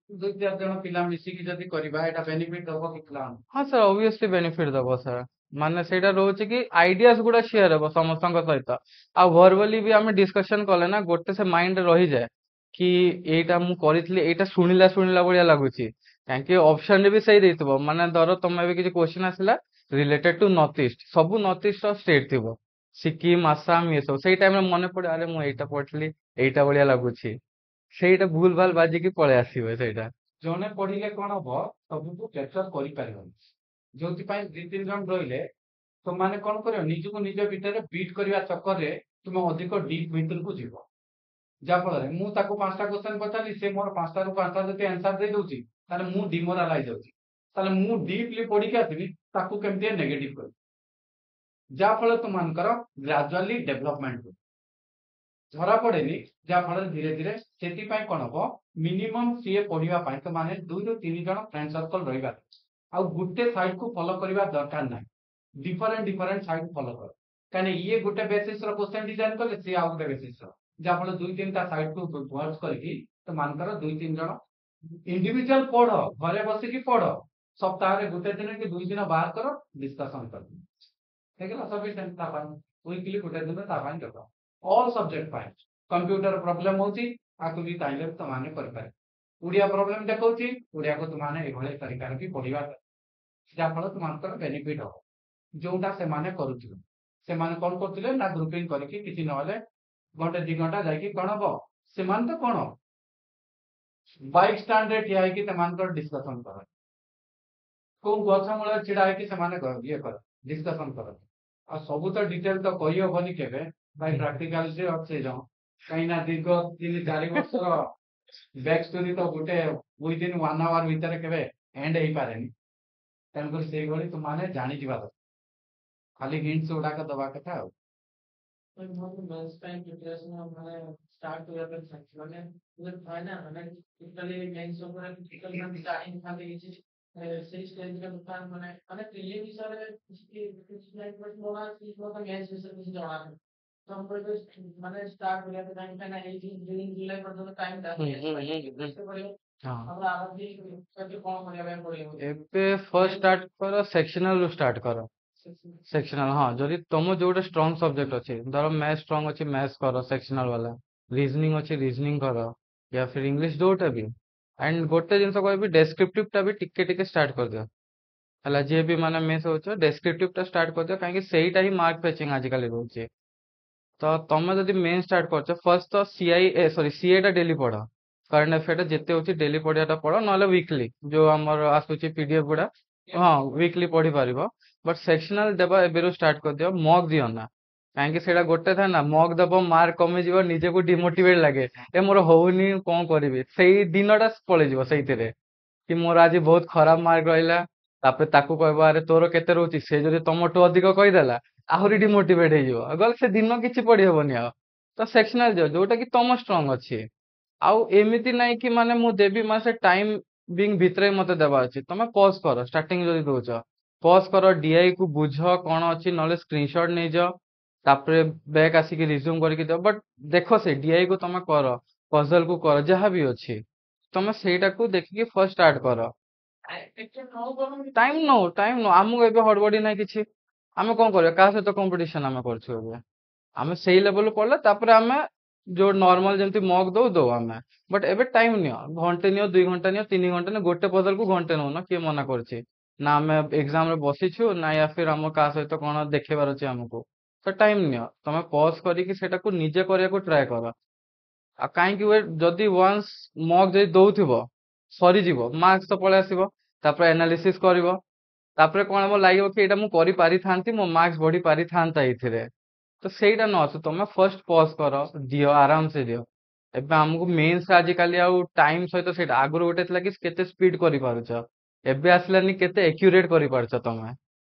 2-4 ଜଣ ପିଲା ମିଶିକି ଯଦି କରିବା ଏଇଟା ବେନିଫିଟ ହବ କି ପିଲାମାନଙ୍କୁ? ହଁ ସାର୍, ଅବଭିୟସଲି ବେନିଫିଟ ଦବ ସାର୍। ମାନେ ସେଇଟା ରହୁଛି କି ଆଇଡିଆସ ଗୁଡା ସେୟାର ହବ ସମସ୍ତଙ୍କ ସହିତ। ଆଉ ଭର୍ବାଲି ବି ଆମେ ଡିସ୍କସନ କଲେ ନା ଗୋଟେ ସେ ମାଇଣ୍ଡ ରହିଯାଏ କି ଏଇଟା ମୁଁ କରିଥିଲି, ଏଇଟା ଶୁଣିଲା ଶୁଣିଲା ଭଳିଆ ଲାଗୁଛି। କାହିଁକି ଅପସନ ରେ ବି ସେଇ ଦେଇଥିବ, ମାନେ ଧର ତମେ ଏବେ କିଛି କ୍ୱେଶ୍ଚନ ଆସିଲା ରିଲେଟେଡ ଟୁ ନର୍ଥ ଇଷ୍ଟ, ସବୁ ନର୍ଥ ଇଷ୍ଟ ର ଷ୍ଟେଟ ଥିବ, ସିକିମ, ଆସାମ, ଇଏ ସବୁ। ସେଇ ଟାଇମରେ ମନେ ପଡେ ଆରେ ମୁଁ ଏଇଟା ପଢିଥିଲି, ଏଇଟା ଭଳିଆ ଲାଗୁଛି, ସେଇଟା ଭୁଲ ଭାଲ ବାଜିକି ପଳେଇ ଆସିବ ସେଇଟା। ଜଣେ ପଢିଲେ କଣ ହବ, ସବୁକୁ କ୍ୟାପଚର କରିପାରିବନି। ଯୋଉଥିପାଇଁ 2-3 ଜଣ ରହିଲେ ସେମାନେ କଣ କରିବ, ନିଜକୁ ନିଜ ଭିତରେ ବିଟ୍ କରିବା ଚକ୍କରରେ ତୁମେ ଅଧିକ ଡିପ୍ ଭିତରକୁ ଯିବ। ଯାହାଫଳରେ ମୁଁ ତାକୁ 5ଟା କ୍ୱେଶ୍ଚନ ପଚାରିଲି, ସେ ମୋର 5ଟାରୁ 5ଟା ଯଦି ଆନ୍ସର ଦେଇ ଦଉଛି, ତାହେଲେ ମୁଁ ଡିମୋରାଲାଇଜ ହଉଛି। ତାହେଲେ ମୁଁ ଡିପଲି ପଢିକି ଆସିବି ତାକୁ କେମିତି ନେଗେଟିଭ କରିବି, ଯାହାଫଳରେ ତୁମମାନଙ୍କର ଗ୍ରାଜୁଆଲି ଡେଭଲପମେଣ୍ଟ ହୁଏ, ଧରା ପଡେନି। ଯାହାଫଳରେ ଧୀରେ ଧୀରେ, ସେଥିପାଇଁ କଣ ହବ, ମିନିମମ୍ ସିଏ ପଢିବା ପାଇଁ ତ ମାନେ 2-3 ଜଣ ଫ୍ରେଣ୍ଡ ସର୍କଲ ରହିବା। ଆଉ ଗୋଟେ ସାଇଡ କୁ ଫଲୋ କରିବା ଦରକାର ନାହିଁ, ଡିଫରେଣ୍ଟ ସାଇଡ ଫଲୋ କର। କାହିଁକି ଇଏ ଗୋଟେ ବେସିସ ର କ୍ୱେଶ୍ଚନ ଡିଜାଇନ କଲେ, ସିଏ ଆଉ ଗୋଟେ ବେସିସ ର, ଯାହାଫଳରେ 2-3ଟା ସାଇଡ କୁ ମର୍ଜ କରିକି ତୁମମାନଙ୍କର 2-3 ଜଣ ଇଣ୍ଡିଭିଜୁଆଲ ପଢ, ଘରେ ବସିକି ପଢ, ସପ୍ତାହରେ ଗୋଟେ ଦିନ କି 2 ଦିନ ବାହାର କର, ଡିସ୍କସନ କର, ହେଇଗଲା ସଫିସିଏଣ୍ଟ। ତା ପାଇଁ ୱିକଲି ଗୋଟେ ଦିନ ତା ପାଇଁ ଦେବ, ଅଲ୍ ସବଜେକ୍ଟ ପାଇଁ। କମ୍ପ୍ୟୁଟର ପ୍ରୋବ୍ଲେମ ହଉଛି, ଆକୁ ବି ଚାହିଁଲେ ତୁମମାନେ କରିପାରିବ। ଓଡିଆ ପ୍ରୋବ୍ଲେମ ଦେଖଉଛି, ଓଡିଆକୁ ତୁମମାନେ ଏଭଳି ତରିକାରେ ବି ପଢିବା, ଯାହାଫଳରେ ତୁମମାନଙ୍କର ବେନିଫିଟ ହବ। ଯୋଉଟା ସେମାନେ କରୁଥିଲେ, ସେମାନେ କଣ କରୁଥିଲେ ନା ଗ୍ରୁପିଂ କରିକି, କିଛି ନହେଲେ ଘଣ୍ଟେ 2 ଘଣ୍ଟା ଯାଇକି କଣ ହବ, ସେମାନେ ତ କଣ ବାଇକ ଷ୍ଟାଣ୍ଡ ରେ ଠିଆ ହେଇକି ସେମାନଙ୍କର ଡିସ୍କସନ କରନ୍ତି, କୋଉ ଗଛ ମୂଳରେ ଛିଡା ହେଇକି ସେମାନେ ଇଏ କର ଡିସ୍କସନ କରନ୍ତି। ଆଉ ସବୁ ତ ଡିଟେଲ ତ କହିହବନି କେବେ, ଭାଇ ପ୍ରାକ୍ଟିକାଲ ଅଛି ଯାଉ, କାହିଁକି ନା ଦୀର୍ଘ 3-4 ବର୍ଷର ବ୍ୟାକ୍ ଷ୍ଟୋରି ତ ଗୋଟେ ୱିଦିନ 1 ଆୱାର ଭିତରେ କେବେ ଏଣ୍ଡ ହେଇପାରେନି। ତେଣୁକରି ସେଇଭଳି ତୁମମାନେ ଜାଣିଯିବା ଦରକାର, ଖାଲି ହିଣ୍ଟସ ଗୁଡାକ ଦବା କଥା ଆଉ। ମେନ୍ସ ପାଇଁ ପ୍ରିପାରେସନ ମାନେ स्टार्ट हो जाता है মানে হয় না মানে টোটালি মেইনস উপরে টোটাল মানে স্টার্টিং থাকে কিছু সেই স্টেজটা মানে মানে প্রিলিম হিসাবে কিছু লাইক বলা কি কথা মেইনস হিসাবে কিছু জনা নেই তো আমরা মানে স্টার্ট হয়ে যাবে টাইমটা না এই জুন জুলাই পর্যন্ত টাইমটা বুঝতে পারি ହଁ আমরা আবার দিয়ে কত কম হয়ে যাবে পড়িব ଏବେ ଫର୍ଷ୍ଟ ଷ୍ଟାର୍ଟ କର ସେକ୍ସନାଲ ରୁ ଷ୍ଟାର୍ଟ କର ସେକ୍ସନାଲ ହଁ ଯଦି ତମ ଯୋଉଟା ଷ୍ଟ୍ରଙ୍ଗ ସବଜେକ୍ଟ ଅଛି ଧର ମ୍ୟାଥ୍ ଷ୍ଟ୍ରଙ୍ଗ ଅଛି ମ୍ୟାଥ୍ କର ସେକ୍ସନାଲ ବାଲା ରିଜନିଂ ଅଛି ରିଜନିଂ କର या फिर ଇଂଲିଶ ଯୋଉଟା ବି ଆଣ୍ଡ ଗୋଟେ ଜିନିଷ କହିବି ଡେସ୍କ୍ରିପଟିଭ ଟା ବି ଟିକେ ଟିକେ ଷ୍ଟାର୍ଟ କରିଦିଅ ହେଲା ଯିଏ ବି ମାନେ ମିସ୍ ହଉଛ ଡେସ୍କ୍ରିପଟିଭ ଟା ଷ୍ଟାର୍ଟ କରିଦିଅ କାହିଁକି ସେଇଟା ହିଁ ମାର୍କ ଫେଚିଂ ଆଜିକାଲି ରହୁଛି ତ ତମେ ଯଦି ମେନ୍ ଷ୍ଟାର୍ଟ କରୁଛ ଫର୍ଷ୍ଟ ତ ସିଏ ଟା ଡେଲି ପଢ କରେଣ୍ଟ ଆଫେୟାର ଟା ଯେତେ ହଉଛି ଡେଲି ପଢିବାଟା ପଢ ନହେଲେ ୱିକଲି ଯୋଉ ଆମର ଆସୁଛି ପିଡିଏଫ ଗୁଡା ହଁ ୱିକଲି ପଢି ପାରିବ ବଟ୍ ସେକ୍ସନାଲ ଦେବା ଏବେରୁ ଷ୍ଟାର୍ଟ କରିଦିଅ ମକ୍ ଦିଅ ନା କାହିଁକି ସେଇଟା ଗୋଟେ ଥାଏ ନା ମକ୍ ଦବ ମାର୍କ କମିଯିବ ନିଜକୁ ଡିମୋଟିଭେଟ ଲାଗେ ଏ ମୋର ହଉନି କଣ କରିବି ସେଇ ଦିନଟା ପଳେଇଯିବ ସେଇଥିରେ କି ମୋର ଆଜି ବହୁତ ଖରାପ ମାର୍କ ରହିଲା ତାପରେ ତାକୁ କହିବ ଆରେ ତୋର କେତେ ରହୁଛି ସେ ଯଦି ତମଠୁ ଅଧିକ କହିଦେଲା ଆହୁରି ଡିମୋଟିଭେଟ ହେଇଯିବ ଗଲେ ସେ ଦିନ କିଛି ପଢି ହବନି ଆଉ ତ ସେକ୍ସନାଲ ଦିଅ ଯୋଉଟା କି ତମ ଷ୍ଟ୍ରଙ୍ଗ ଅଛି ଆଉ ଏମିତି ନାହିଁ କି ମାନେ ମୁଁ ଦେବି ମାନେ ସେ ଟାଇମ ବିଙ୍ଗ ଭିତରେ ମତେ ଦେବା ଅଛି ତମେ ପଜ କର ଷ୍ଟାର୍ଟିଂ ଯଦି ଦଉଛ ପଜ କର ଡିଆଇ କୁ ବୁଝ କଣ ଅଛି ନହେଲେ ସ୍କ୍ରିନଶଟ ନେଇଯାଅ ତାପରେ ବ୍ୟାକ୍ ଆସିକି ରିଜ୍ୟୁମ କରିକି ଦିଅ ବଟ୍ ଦେଖ ସେ ଡିଆଇ କୁ ତମେ କର ପଜଲ କୁ କର ଯାହା ବି ଅଛି ତମେ ସେଇଟାକୁ ଦେଖିକି ଫର୍ଷ୍ଟ ଷ୍ଟାର୍ଟ କର ଟିକେ ନଉ କଣ ଟାଇମ ନଉ ଆମକୁ ଏବେ ହଡବଡି ନାହିଁ କିଛି ଆମେ କଣ କରିବା କାହା ସହିତ କମ୍ପିଟିସନ ଆମେ କରୁଛୁ ଏବେ ଆମେ ସେଇ ଲେଭେଲ ପଢିଲେ ତାପରେ ଆମେ ଯୋଉ ନର୍ମାଲ ଯେମିତି ମକ୍ ଦଉ ଆମେ ବଟ୍ ଏବେ ଟାଇମ ନିଅ ଘଣ୍ଟେ ନିଅ 2 ଘଣ୍ଟା ନିଅ 3 ଘଣ୍ଟା ନିଅ ଗୋଟେ ପଜଲ କୁ ଘଣ୍ଟେ ନଉନ କିଏ ମନା କରୁଛି ନା ଆମେ ଏକ୍ସାମ ରେ ବସିଛୁ ନା ୟା ଫିର ଆମ କାହା ସହିତ କଣ ଦେଖେଇବାର ଅଛି ଆମକୁ ତ ଟାଇମ ନିଅ ତମେ ପଜ କରିକି ସେଟାକୁ ନିଜେ କରିବାକୁ ଟ୍ରାଏ କର ଆଉ କାହିଁକି ଯଦି ୱାନ୍ସ ମକ୍ ଯଦି ଦଉଥିବ ସରିଯିବ ମାର୍କସ ତ ପଳେଇ ଆସିବ ତାପରେ ଆନାଲିସିସ୍ କରିବ ତାପରେ କଣ ହବ ଲାଗିବ କି ଏଇଟା ମୁଁ କରିପାରିଥାନ୍ତି ମୋ ମାର୍କସ ବଢି ପାରିଥାନ୍ତା ଏଇଥିରେ ତ ସେଇଟା ନ ଆସୁ ତମେ ଫର୍ଷ୍ଟ ପଜ କର ଦିଅ ଆରାମସେ ଦିଅ ଏବେ ଆମକୁ ମେନ୍ସ ଆଜିକାଲି ଆଉ ଟାଇମ ସହିତ ସେଇଟା ଆଗରୁ ଗୋଟେ ଥିଲା କି କେତେ ସ୍ପିଡ କରିପାରୁଛ ଏବେ ଆସିଲାନି କେତେ ଏକ୍ୟୁରେଟ କରିପାରୁଛ ତମେ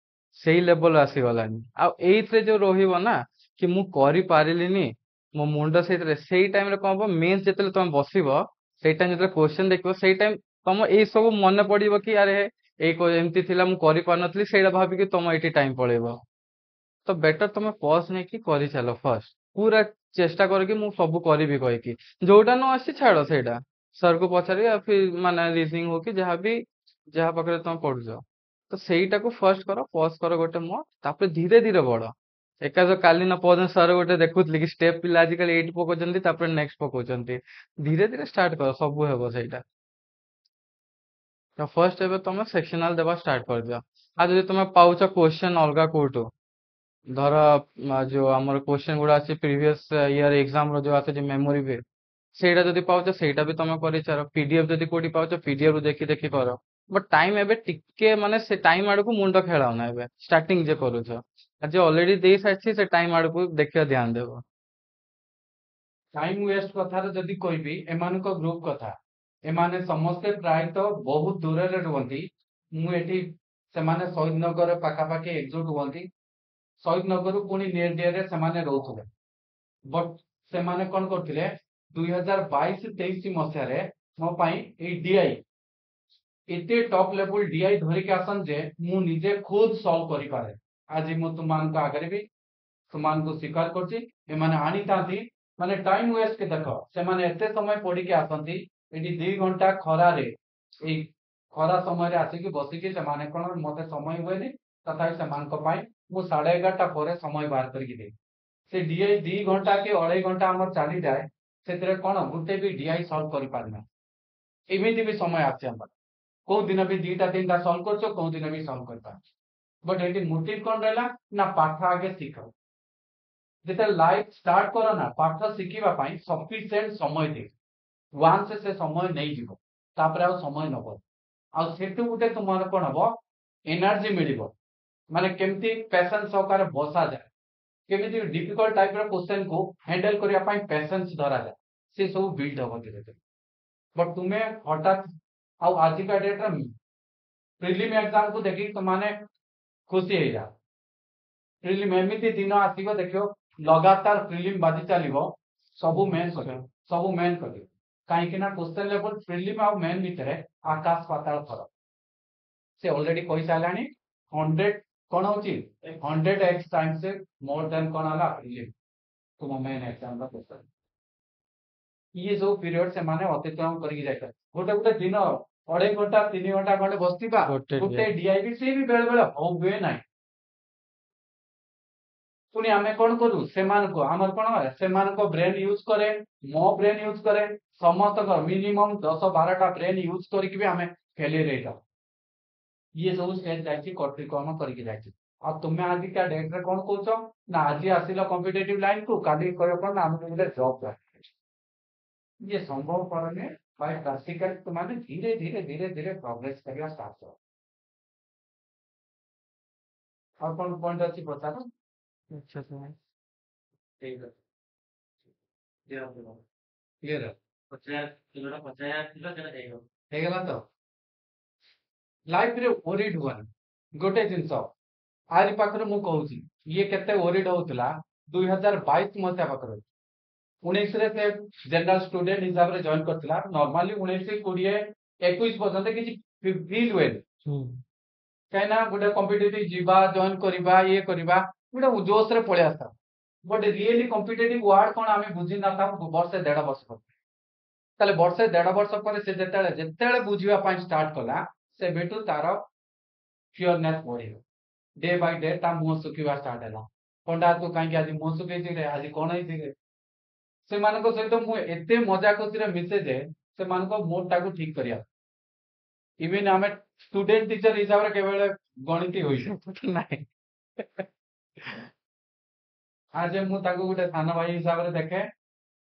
ସେଇ ଲେଭେଲ ଆସିଗଲାନି ଆଉ ଏଇଥିରେ ଯୋଉ ରହିବ ନା କି ମୁଁ କରିପାରିଲିନି ମୋ ମୁଣ୍ଡ ସେଇଥିରେ ସେଇ ଟାଇମରେ କଣ ହବ ମେନ୍ସ ଯେତେବେଳେ ତମେ ବସିବ ସେଇ ଟାଇମ ଯେତେବେଳେ କ୍ୱେଶ୍ଚନ ଦେଖିବ ସେଇ ଟାଇମ ତମ ଏଇ ସବୁ ମନେ ପଡିବ କି ଆରେ ଏମିତି ଥିଲା ମୁଁ କରିପାରୁନଥିଲି ସେଇଟା ଭାବିକି ତମ ଏଇଠି ଟାଇମ ପଳେଇବ ତ ବେଟର ତମେ ପଜ ନେଇକି କରିଚାଲ ଫର୍ଷ୍ଟ ପୁରା ଚେଷ୍ଟା କରିକି ମୁଁ ସବୁ କରିବି କହିକି ଯୋଉଟା ନ ଆସିଛି ଛାଡ ସେଇଟା ସାର୍ କୁ ପଚାରିବି ଆଉ ମାନେ ରିଜନିଂ ହଉ କି ଯାହା ପାଖରେ ତମେ ପଢୁଛ ତ ସେଇଟାକୁ ଫର୍ଷ୍ଟ କର ପଜ କର ଗୋଟେ ତାପରେ ଧୀରେ ଧୀରେ ବଢ ଏକା ତ କାଲି ନା ପରଦିନ ସାର୍ ଗୋଟେ ଦେଖୁଥିଲି କି ଷ୍ଟେପ ପିଲା ଆଜିକାଲି 8 ପକଉଛନ୍ତି ତାପରେ ନେକ୍ସଟ ପକଉଛନ୍ତି ଧୀରେ ଧୀରେ ଷ୍ଟାର୍ଟ କର ସବୁ ହେବ ସେଇଟା ତ ଫର୍ଷ୍ଟ ଏବେ ତମେ ସେକ୍ସନାଲ ଦେବା ଷ୍ଟାର୍ଟ କରିଦିଅ ଆଉ ଯଦି ତମେ ପାଉଛ କ୍ୱେଶ୍ଚନ ଅଲଗା କୋଉଠୁ ଧର ଯୋଉ ଆମର କ୍ୱେଶ୍ଚନ ଗୁଡା ଅଛି ପ୍ରିଭିୟସ ଇୟର ଏକ୍ସାମ ର ଯୋଉ ଆସୁଛି ମେମୋରି ବେ ସେଇଟା ଯଦି ପାଉଛ ସେଇଟା ବି ତମେ କରିଚାର ପିଡିଏଫ ଯଦି କୋଉଠି ପାଉଛ ପିଡିଏଫ ରୁ ଦେଖି ଦେଖି କର ବଟ୍ ଟାଇମ ଏବେ ଟିକେ ମାନେ ସେ ଟାଇମ ଆଡକୁ ମୁଣ୍ଡ ଖେଳାଉନା ଏବେ ଷ୍ଟାର୍ଟିଂ ଯେ କରୁଛ ଆଉ ଯେ ଅଲରେଡି ଦେଇ ସାରିଛି ସେ ଟାଇମ ଆଡକୁ ଦେଖିବା ଧ୍ୟାନ ଦେବ टाइम वेस्ट कथार जदि कहबी एमानक ग्रुप कथा एमाने समस्ते प्रायतः बहुत दूर रुहति मुझे सेमाने शहीद नगर पाखापाखि एकजुट हुअति शहीद नगर पुणी नियर डियर रे सेमाने रहउथले बट सेमाने कौन करथिले 2022-23 मसिया मो पाई ए डीआई एते टॉप लेवल डीआई धरिक आसन जे मु निजे खुद सॉल्व करि पारे आज मु तुमान को आगे भी तुमान को स्वीकार करछि एमाने आनी तांती माने टाइम वेस्ट के देख से माने एते समय पढ़ी के आसंती एटी 2 घंटा खरा रे ए खरा समय रे आसी के बसी के से माने कोन मते समय होएनी तथापि से मान को पाई मु 11:30 ପରେ समय बाहर करके दे से डीआई 2 घंटा के 2.5 घंटा हमर चली जाए सेतरे कोन गुटे भी डीआई सॉल्व करि पारना एमिति भी समय आछे हमर को दिन भी 2टा 3टा सॉल्व करछो को दिन भी सॉल्व कर पा बट एटी मोटिव कोन रहला ना पाठ आगे सीखो जेते लाइफ स्टार्ट करो ना पाठ शिखिबा पई सफिशिएंट समय दे वंस से समय नहीं जीवो तापर आ समय नबो आ सेटु गुटे तुमार कोन हबो एनर्जी मिलिबो माने केमती पेशेंस सहकार बसा जाए केमिति डिफिकल्ट टाइप रो क्वेश्चन को हैंडल करिया पई पेशेंस धरा जाए से सब बिल्ड हबो धीरे धीरे बट तुमे हठात आ आज का डेट रे प्रीलिम एग्जाम को देखि तो माने खुशी हे जा प्रीलिम एमिति दिन आसीबो देखियो लगातार प्रीलिम बाजी चलिबो ସବୁ ମେନ୍ କରିବେ ସବୁ ମେନ୍ କରିବେ କାହିଁକି ନା କ୍ୱେଶ୍ଚନ ଲେବଲ ପ୍ରିଲିମ୍ ଆଉ ମେନ୍ ଭିତରେ ଆକାଶ ପାତାଳ ଫରକ ସେ ଅଲରେଡି କହିସାରିଲାଣି 100 କଣ ହଉଛି 100x ଟାଇମ୍ସ ମୋର ଦେନ୍ କଣ ହେଲା ପ୍ରିଲିମ୍ ତୁମ ମେନ୍ ଏକ୍ସାମ ର କ୍ୱେଶ୍ଚନ ଇଏ ସବୁ ପିରିୟଡ ସେମାନେ ଅତିକ୍ରମ କରିକି ଯାଇଥାଏ ଗୋଟେ ଗୋଟେ ଦିନ 2.5 ଘଣ୍ଟା 3 ଘଣ୍ଟା ଖଣ୍ଡେ ବସିଥିବା ଗୋଟେ DIB ସେ ବି ବେଳେ ବେଳେ ହୁଏ ନାହିଁ ପୁଣି ଆମେ କଣ କରୁ ସେମାନଙ୍କୁ ଆମର କଣ ସେମାନଙ୍କ ବ୍ରେନ୍ ୟୁଜ କରେ ମୋ ବ୍ରେନ୍ ୟୁଜ କରେ ସମସ୍ତଙ୍କ ମିନିମମ୍ 10-12ଟା ବ୍ରେନ୍ ୟୁଜ କରିକି ବି ଆମେ ଫେଲିୟର ହେଇଥାଉ ଇଏ ସବୁ ଷ୍ଟେଜ ଯାଇଛି କର୍ତ୍ତୃକ୍ରମ କରିକି ଯାଇଛି ଆଉ ତୁମେ ଆଜିକା ଡେଟ୍ ରେ କଣ କହୁଛ ନା ଆଜି ଆସିଲ କମ୍ପିଟେଟିଭ ଲାଇନ କୁ କାଲି କହିବ କଣ ନା ଆମକୁ ଗୋଟେ ଜବ୍ ଦରକାର ଇଏ ସମ୍ଭବପର ନୁହେଁ ବାଇ ପ୍ରାକ୍ଟିକାଲ ତୁମେ ଧୀରେ ଧୀରେ ଧୀରେ ଧୀରେ ପ୍ରୋଗ୍ରେସ କରିବା ଷ୍ଟାର୍ଟ କର ଆଉ କଣ ପଏଣ୍ଟ ଅଛି ପଚାର ଆଚ୍ଛା ସାର୍ ଠିକ ଅଛି ଦିଅ କ୍ଲିୟର 50,000 ଥିଲା ସେଟା ହେଇଗଲା ହେଇଗଲା ତ ଲାଇଫ ରେ ଓରିଡ ହୁଅନି ଗୋଟେ ଜିନିଷ ଆରି ପାଖରେ ମୁଁ କହୁଛି ଇଏ କେତେ ଓରିଡ ହଉଥିଲା 2022 ମସିହା ପାଖରେ 19ରେ ସେ ଜେନେରାଲ ଷ୍ଟୁଡେଣ୍ଟ ହିସାବରେ ଜଏନ କରିଥିଲା ନର୍ମାଲି 19, 20, 21 ପର୍ଯ୍ୟନ୍ତ କିଛି ଫିଲ୍ ହୁଏନି କାହିଁକିନା ଗୋଟେ କମ୍ପିଟେଟିଭ ଯିବା ଜଏନ କରିବା ଇଏ କରିବା ଗୋଟେ ଜୋଶ ରେ ପଳେଇ ଆସିଥାଉ ଗୋଟେ ରିଏଲି କମ୍ପିଟେଟିଭ ୱାର୍ଡ କଣ ଆମେ ବୁଝି ନଥାଉ ବର୍ଷେ 1.5 ବର୍ଷ ପରେ ତାହେଲେ ବର୍ଷେ 1.5 ବର୍ଷ ପରେ ସେ ଯେତେବେଳେ ବୁଝିବା ପାଇଁ ଷ୍ଟାର୍ଟ କଲା ସେବେଠୁ ତାର ଫିୟରନେସ୍ ବଢିବ ଡେ ବାଇ ଡେ ତା ମୁହଁ ଶୁଖିବା ଷ୍ଟାର୍ଟ ହେଲା ପଣ୍ଡା ତୁ କାହିଁକି ଆଜି ମୁହଁ ଶୁଖେଇଛି ରେ ଆଜି କଣ ହେଇଛି ରେ ସେମାନଙ୍କ ସହିତ ମୁଁ ଏତେ ମଜା ଖୁସିରେ ମିଶେ ଯେ ସେମାନଙ୍କ ମୁଡ୍ ଟାକୁ ଠିକ କରିବା ଇଭିନ୍ ଆମେ ଷ୍ଟୁଡେଣ୍ଟ ଟିଚର ହିସାବରେ କେବଳ ଗଣିତ ହୋଇଛୁ ନାଇଁ ଆଜ ମୁଁ ତାକୁ ଗୋଟେ ସାନ ଭାଇ ହିସାବରେ ଦେଖେ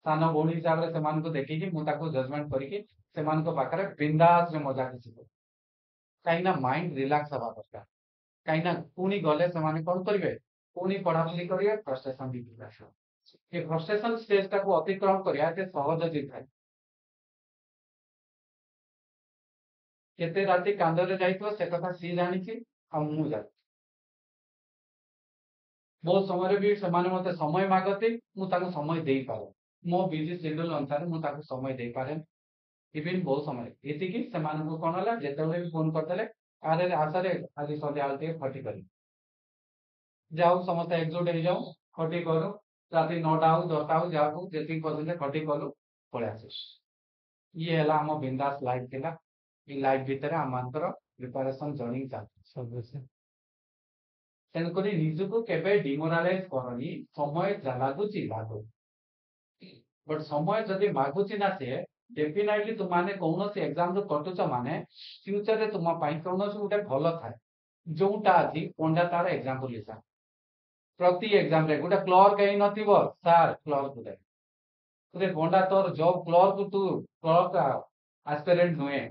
ସାନ ଭଉଣୀ ହିସାବରେ ସେମାନଙ୍କୁ ଦେଖିକି ମୁଁ ତାକୁ ଜଜମେଣ୍ଟ କରିକି ସେମାନଙ୍କ ପାଖରେ ବିନ୍ଦାସରେ ମଜା ଖୁସି କରେ କାହିଁକି ନା ମାଇଣ୍ଡ ରିଲାକ୍ସ ହବା ଦରକାର କାହିଁକି ନା ପୁଣି ଗଲେ ସେମାନେ କଣ କରିବେ ପୁଣି ପଢାପଢି କରିବେ ଫ୍ରଷ୍ଟ୍ରେସନ ବି ଆସିବ ଏ ଫ୍ରଷ୍ଟ୍ରେସନ ଷ୍ଟେଜ ଟାକୁ ଅତିକ୍ରମ କରିବା ଏତେ ସହଜ ଜିନିଷ କେତେ ରାତି କାନ୍ଦରେ ଯାଇଥିବ ସେ କଥା ସିଏ ଜାଣିଛି ଆଉ ମୁଁ ଜାଣିଛି ବହୁତ ସମୟରେ ବି ସେମାନେ ମତେ ସମୟ ମାଗନ୍ତି ମୁଁ ତାଙ୍କୁ ସମୟ ଦେଇପାରେ ମୋ ବିଜି ସେଡ୍ୟୁଲ ଅନୁସାରେ ମୁଁ ତାକୁ ସମୟ ଦେଇପାରେ ଇଭିନ୍ ବହୁତ ସମୟ ଏତିକି ସେମାନଙ୍କୁ କଣ ହେଲା ଯେତେବେଳେ ବି ଫୋନ କରିଦେଲେ ଆରେ ଆଶାରେ ଆଜି ସନ୍ଧ୍ୟାବେଳେ ଟିକେ ଖଟି କରି ଯାଉ ସମସ୍ତେ ଏକଜୁଟ ହେଇଯାଉ ଖଟି କରୁ ରାତି 9ଟା ହଉ 10ଟା ହଉ ଯାହାକୁ ଯେତିକି ପର୍ଯ୍ୟନ୍ତ ଖଟି କଲୁ ପଳେଇ ଆସିବୁ ଇଏ ହେଲା ଆମ ବିନ୍ଦାସ ଲାଇଫ ଥିଲା ଏଇ ଲାଇଫ ଭିତରେ ଆମମାନଙ୍କର ପ୍ରିପାରେସନ ଜର୍ଣ୍ଣି ଚାଲିଛି ସବୁ ତେଣୁକରି ନିଜକୁ କେବେ ଡିମୋରାଲାଇଜ କରନି ସମୟ ଲାଗୁଛି ଲାଗୁ ବଟ ସମୟ ଯଦି ମାଗୁଛି ନା ସେ ଡେଫିନାଇଟଲି ତୁମମାନେ କୌଣସି ଏକ୍ସାମ ରୁ କଟୁଛ ମାନେ ଫ୍ୟୁଚରରେ ତୁମ ପାଇଁ କୌଣସି ଗୋଟେ ଭଲ ଥାଏ ଯୋଉଟା ଆଜି ପଣ୍ଡା ତାର ଏକ୍ସାମ୍ପଲ ହିସାବ ପ୍ରତି ଏକ୍ସାମ ରେ ଗୋଟେ କ୍ଲର୍କ ହେଇନଥିବ ସାର୍ କ୍ଲର୍କ ଗୋଟେ ପଣ୍ଡା ତୋର ଜବ କ୍ଲର୍କ ତୁ କ୍ଲର୍କ ଆସ୍ପିରେଣ୍ଟ ନୁହେଁ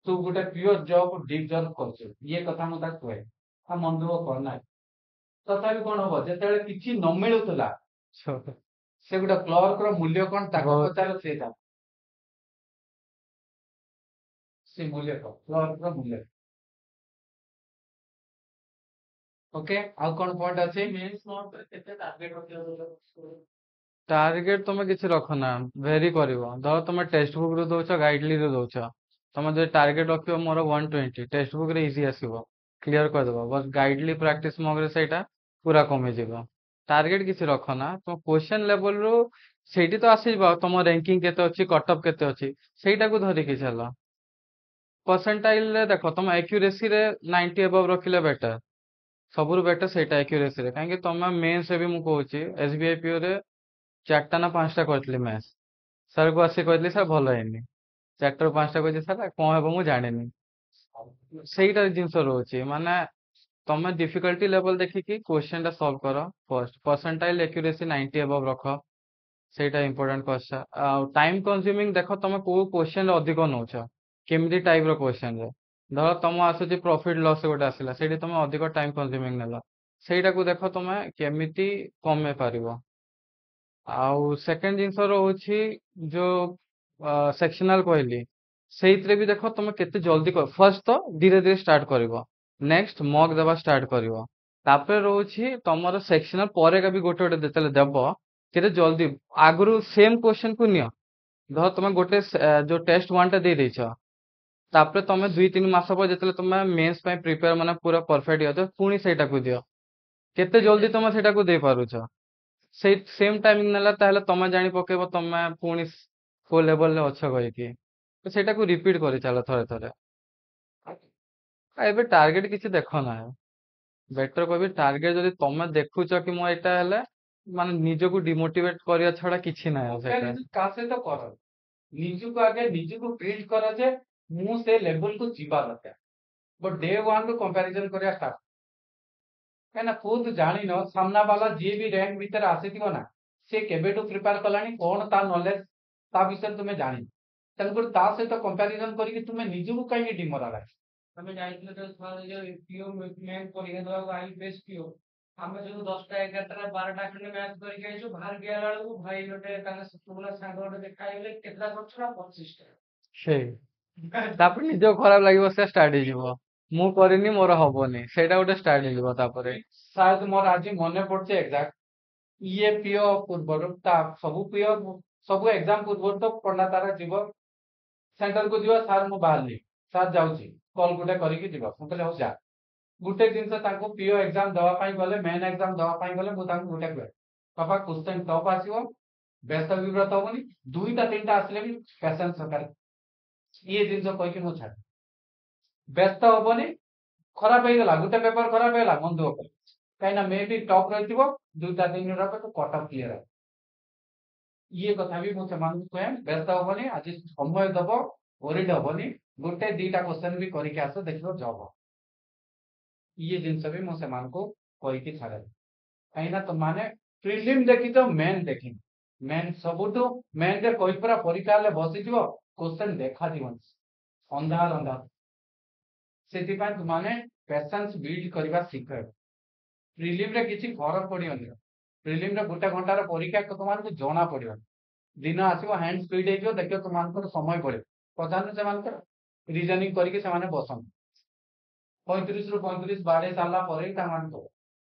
ତୁ ଗୋଟେ ପିଓର ଜବ ଡିଜର୍ଭ କରୁଛୁ ଇଏ କଥା ମୁଁ ତାକୁ କୁହେ ଆଉ ମନ ଦୁଃଖ କରନାହିଁ ତଥାପି କଣ ହବ ଯେତେବେଳେ କିଛି ନ ମିଳୁଥିଲା ସେ ଗୋଟେ କ୍ଲର୍କ ର ମୂଲ୍ୟ କଣ ତାକୁ ପଚାର ସେଇଟା ସେ ମୂଲ୍ୟ କଣ କ୍ଲର୍କ ର ମୂଲ୍ୟ ଓକେ ଆଉ କଣ ପଏଣ୍ଟ ଅଛି କେତେ ଟାର୍ଗେଟ ରଖିବାକୁ ଟାର୍ଗେଟ ତମେ କିଛି ରଖନା ଭେରି କରିବ ଧର ତମେ ଟେକ୍ସଟ ବୁକ୍ ରୁ ଦଉଛ ଗାଇଡଲି ରୁ ଦଉଛ ତମେ ଯଦି ଟାର୍ଗେଟ ରଖିବ ମୋର 120 ଟେକ୍ସଟ ବୁକ୍ ରେ ଇଜି ଆସିବ କ୍ଲିୟର କରିଦବ ବସ୍ ଗାଇଡଲି ପ୍ରାକ୍ଟିସ ମଗରେ ସେଇଟା ପୁରା କମିଯିବ ଟାର୍ଗେଟ କିଛି ରଖନା ତମ କ୍ୱେଶ୍ଚନ ଲେବଲ ରୁ ସେଇଠି ତ ଆସିଯିବ ତମ ର୍ୟାଙ୍କିଙ୍ଗ କେତେ ଅଛି କଟଅଫ କେତେ ଅଛି ସେଇଟାକୁ ଧରିକି ଚାଲ ପରସେଣ୍ଟାଇଲ ରେ ଦେଖ ତମ ଆକ୍ୟୁରେସି ରେ 90 ଏବଭ ରଖିଲେ ବେଟର ସବୁରୁ ବେଟର ସେଇଟା ଆକ୍ୟୁରେସି ରେ କାହିଁକି ତମେ ମେନ୍ସ ବି ମୁଁ କହୁଛି SBI PO ରେ 4ଟା ନା 5ଟା କରିଥିଲି ମ୍ୟାଥ୍ ସାର୍ କୁ ଆସି କହିଥିଲି ସାର୍ ଭଲ ହେଇନି 4ଟାରୁ 5ଟା କହିଛି ସାର୍ କଣ ହେବ ମୁଁ ଜାଣିନି ସେଇଟା ଜିନିଷ ରହୁଛି ମାନେ ତମେ ଡିଫିକଲ୍ଟି ଲେଭେଲ ଦେଖିକି କ୍ୱେଶ୍ଚନ ଟା ସଲ୍ଭ କର ଫର୍ଷ୍ଟ ପରସେଣ୍ଟାଇଲ ଆକ୍ୟୁରେସି 90 ଏବଭ ରଖ ସେଇଟା ଇମ୍ପୋର୍ଟାଣ୍ଟ କଥା ଆଉ ଟାଇମ କନଜ୍ୟୁମିଂ ଦେଖ ତମେ କୋଉ କ୍ୱେଶ୍ଚନ ରେ ଅଧିକ ନଉଛ କେମିତି ଟାଇପ ର କ୍ୱେଶ୍ଚନ ରେ ଧର ତମ ଆସୁଛି ପ୍ରଫିଟ ଲସ୍ ଗୋଟେ ଆସିଲା ସେଇଠି ତମେ ଅଧିକ ଟାଇମ କନଜ୍ୟୁମିଂ ନେଲ ସେଇଟାକୁ ଦେଖ ତମେ କେମିତି କମେଇ ପାରିବ ଆଉ ସେକେଣ୍ଡ ଜିନିଷ ରହୁଛି ଯୋଉ ସେକ୍ସନାଲ କହିଲି ସେଇଥିରେ ବି ଦେଖ ତମେ କେତେ ଜଲ୍ଦି ଫାର୍ଷ୍ଟ ତ ଧୀରେ ଧୀରେ ଷ୍ଟାର୍ଟ କରିବ ନେକ୍ସଟ ମକ୍ ଦେବା ଷ୍ଟାର୍ଟ କରିବ ତାପରେ ରହୁଛି ତମର ସେକ୍ସନାଲ ପରେ ବି ଗୋଟେ ଯେତେବେଳେ ଦେବ କେତେ ଜଲ୍ଦି ଆଗରୁ ସେମ୍ କ୍ୱେଶ୍ଚନ୍ କୁ ନିଅ। ଧର ତମେ ଗୋଟେ ଯୋଉ ଟେଷ୍ଟ 1 ଟା ଦେଇ ଦେଇଛ, ତାପରେ ତମେ 2-3 ମାସ ପରେ ଯେତେବେଳେ ତମେ ମେନ୍ସ ପାଇଁ ପ୍ରିପେୟାର ମାନେ ପୁରା ପରଫେକ୍ଟ ହେଇଯାଉଛ, ପୁଣି ସେଇଟାକୁ ଦିଅ। କେତେ ଜଲ୍ଦି ତମେ ସେଇଟାକୁ ଦେଇପାରୁଛ। ସେଇ ସେମ୍ ଟାଇମିଂ ନେଲା ତାହେଲେ ତମେ ଜାଣି ପକେଇବ ତମେ ପୁଣି କୋଉ ଲେଭେଲରେ ଅଛ କହିକି। ତ ସେଇଟାକୁ ରିପିଟ୍ କରି ଚାଲ ଥରେ ଥରେ। ଆଉ ଏବେ ଟାର୍ଗେଟ କିଛି ଦେଖ ନାହିଁ। ବେଟର କହିବି ଟାର୍ଗେଟ ଯଦି ତମେ ଦେଖୁଛ କି ମୁଁ ଏଇଟା ହେଲେ ମାନେ ନିଜକୁ ଡିମୋଟିଭେଟ କରିବା ଛଡା କିଛି ନାହିଁ ଆଉ ସେଇଟା। କମ୍ପାରିଜନ କାହା ସହିତ କର, ନିଜକୁ ଆଗେ ନିଜକୁ ବିଲ୍ଡ କର ଯେ ମୁଁ ସେ ଲେଭେଲକୁ ଯିବା ଦରକାର। ବଟ ଡେ 1 ରୁ କମ୍ପାରିଜନ କରିବା ଷ୍ଟାର୍ଟ। କାହିଁକିନା ଖୁଦ ଜାଣିନ ସାମ୍ନା ବାଲା ଯିଏ ବି ରାଙ୍କ ଭିତରେ ଆସିଥିବ ନା, ସେ କେବେଠୁ ପ୍ରିପେୟାର କଲାଣି, କଣ ତା ନଲେଜ ତା ବିଷୟରେ ତୁମେ ଜାଣିନ। ତେଣୁକରି ତା ସହିତ କମ୍ପାରିଜନ କରିକି ତୁମେ ନିଜକୁ କାହିଁକି ଡିମୋରାଲାଇଜ। ତମେ ଯାଇଥିଲ ତ ପିଓ ମେନ୍ ପରୀକ୍ଷା ଦେବାକୁ IPS ପିଓ, ଆମେ ଯୋଉ 10ଟା 11ଟା 12ଟା ଖଣ୍ଡେ ମ୍ୟାଥ କରିକି ଆଇଛୁ, ବାହାରକି ଆଇଲା ବେଳକୁ ଭାଇ ଗୋଟେ ତାଙ୍କ ପୁରୁଣା ସାଙ୍ଗ ଗୋଟେ ଦେଖା ହେଇଗଲେ, କେତେଟା କରୁଛ ନା 25ଟା। ସେଇ ତାପରେ ନିଜକୁ ଖରାପ ଲାଗିବ, ସେ ଷ୍ଟାର୍ଟ ହେଇଯିବ ମୁଁ କରିନି ମୋର ହବନି, ସେଇଟା ଗୋଟେ ଷ୍ଟାର୍ଟ ହେଇଯିବ। ତାପରେ ସାୟଦ ମୋର ଆଜି ମନେ ପଡୁଛି ଏକ୍ସାକ୍ଟ, ଇଏ ପିଓ ପୂର୍ବରୁ ତା ସବୁ ଏକ୍ସାମ ପୂର୍ବରୁ ତ ପଣ୍ଡା ତାର ଯିବ ସେଣ୍ଟରକୁ ଯିବ, ସାର୍ ମୁଁ ବାହାରିଲି, ସାର୍ ଯାଉଛି, କଲ୍ ଗୋଟେ କରିକି ଯିବ। ମୁଁ କହିଲି ହଉ ଯା। ଗୋଟେ ଜିନିଷ ତାଙ୍କୁ ପିଓ ଏକ୍ସାମ ଦେବା ପାଇଁ ଗଲେ, ମେନ୍ ଏକ୍ସାମ ଦେବା ପାଇଁ ଗଲେ ମୁଁ ତାଙ୍କୁ ଗୋଟେ କୁହେ, ବାପା କ୍ୱେଶ୍ଚନ ଟଫ୍ ଆସିବ, ବ୍ୟସ୍ତ ବିବ୍ରତ ହବନି, 2ଟା 3ଟା ଆସିଲେ ବି ପେସେନ୍ସ ଦରକାର। ଇଏ ଜିନିଷ କହିକି ମୁଁ ଛାଡେ, ବ୍ୟସ୍ତ ହବନି, ଖରାପ ହେଇଗଲା ଗୋଟେ ପେପର ଖରାପ ହେଇଗଲା ମନ ଦୁଃଖ କର, କାହିଁକିନା ମେ ବି ଟପ୍ ରହିଥିବ, 2-3 ରଖ ତ କଟ ଅଫ୍ କ୍ଲିୟର ହେବ। ଇଏ କଥା ବି ମୁଁ ସେମାନଙ୍କୁ କୁହେ, ବ୍ୟସ୍ତ ହବନି, ଆଜି ସମୟ ଦବ, ଓରିଡ ହବନି, 1-2ଟା କ୍ୱେଶ୍ଚନ ବି କରିକି ଆସ, ଦେଖିବ ଜବ। ଇଏ ଜିନିଷ ବି ମୁଁ ସେମାନଙ୍କୁ କହିକି ଛାଡେ। କାହିଁକିନା ତମାନେ ପ୍ରିଲିମ ଦେଖିଛ, ମେନ୍ ଦେଖିନି। ମେନ୍ ସବୁଠୁ ମେନ୍ ରେ କହି ପୁରା ପରୀକ୍ଷା ହେଲେ ବସିଯିବ, କ୍ୱେଶ୍ଚନ ଦେଖାଯିବନି, ଅନ୍ଧାର ଅନ୍ଧାର। ସେଥିପାଇଁ ତୁମାନେ ପେସେନ୍ସ ବିଲ୍ଡ କରିବା ଶିଖ। ପ୍ରିଲିମରେ କିଛି ଫରକ ପଡିବନି। ପ୍ରିଲିମରେ 1 ଘଣ୍ଟାର ପରୀକ୍ଷା ତୁମମାନଙ୍କୁ ଜଣା ପଡିବନି। ଦିନ ଆସିବ, ହ୍ୟାଣ୍ଡ ସ୍ପିଡ ହେଇଯିବ, ଦେଖିବ ତୁମମାନଙ୍କର ସମୟ ପଡିବ। ପ୍ରଧାନ ସେମାନଙ୍କର ରିଜନିଂ କରିକି ସେମାନେ ବସନ୍ତି। 35ରୁ 35 ବାଡେଇ ସାରିଲା ପରେ ତାଙ୍କୁ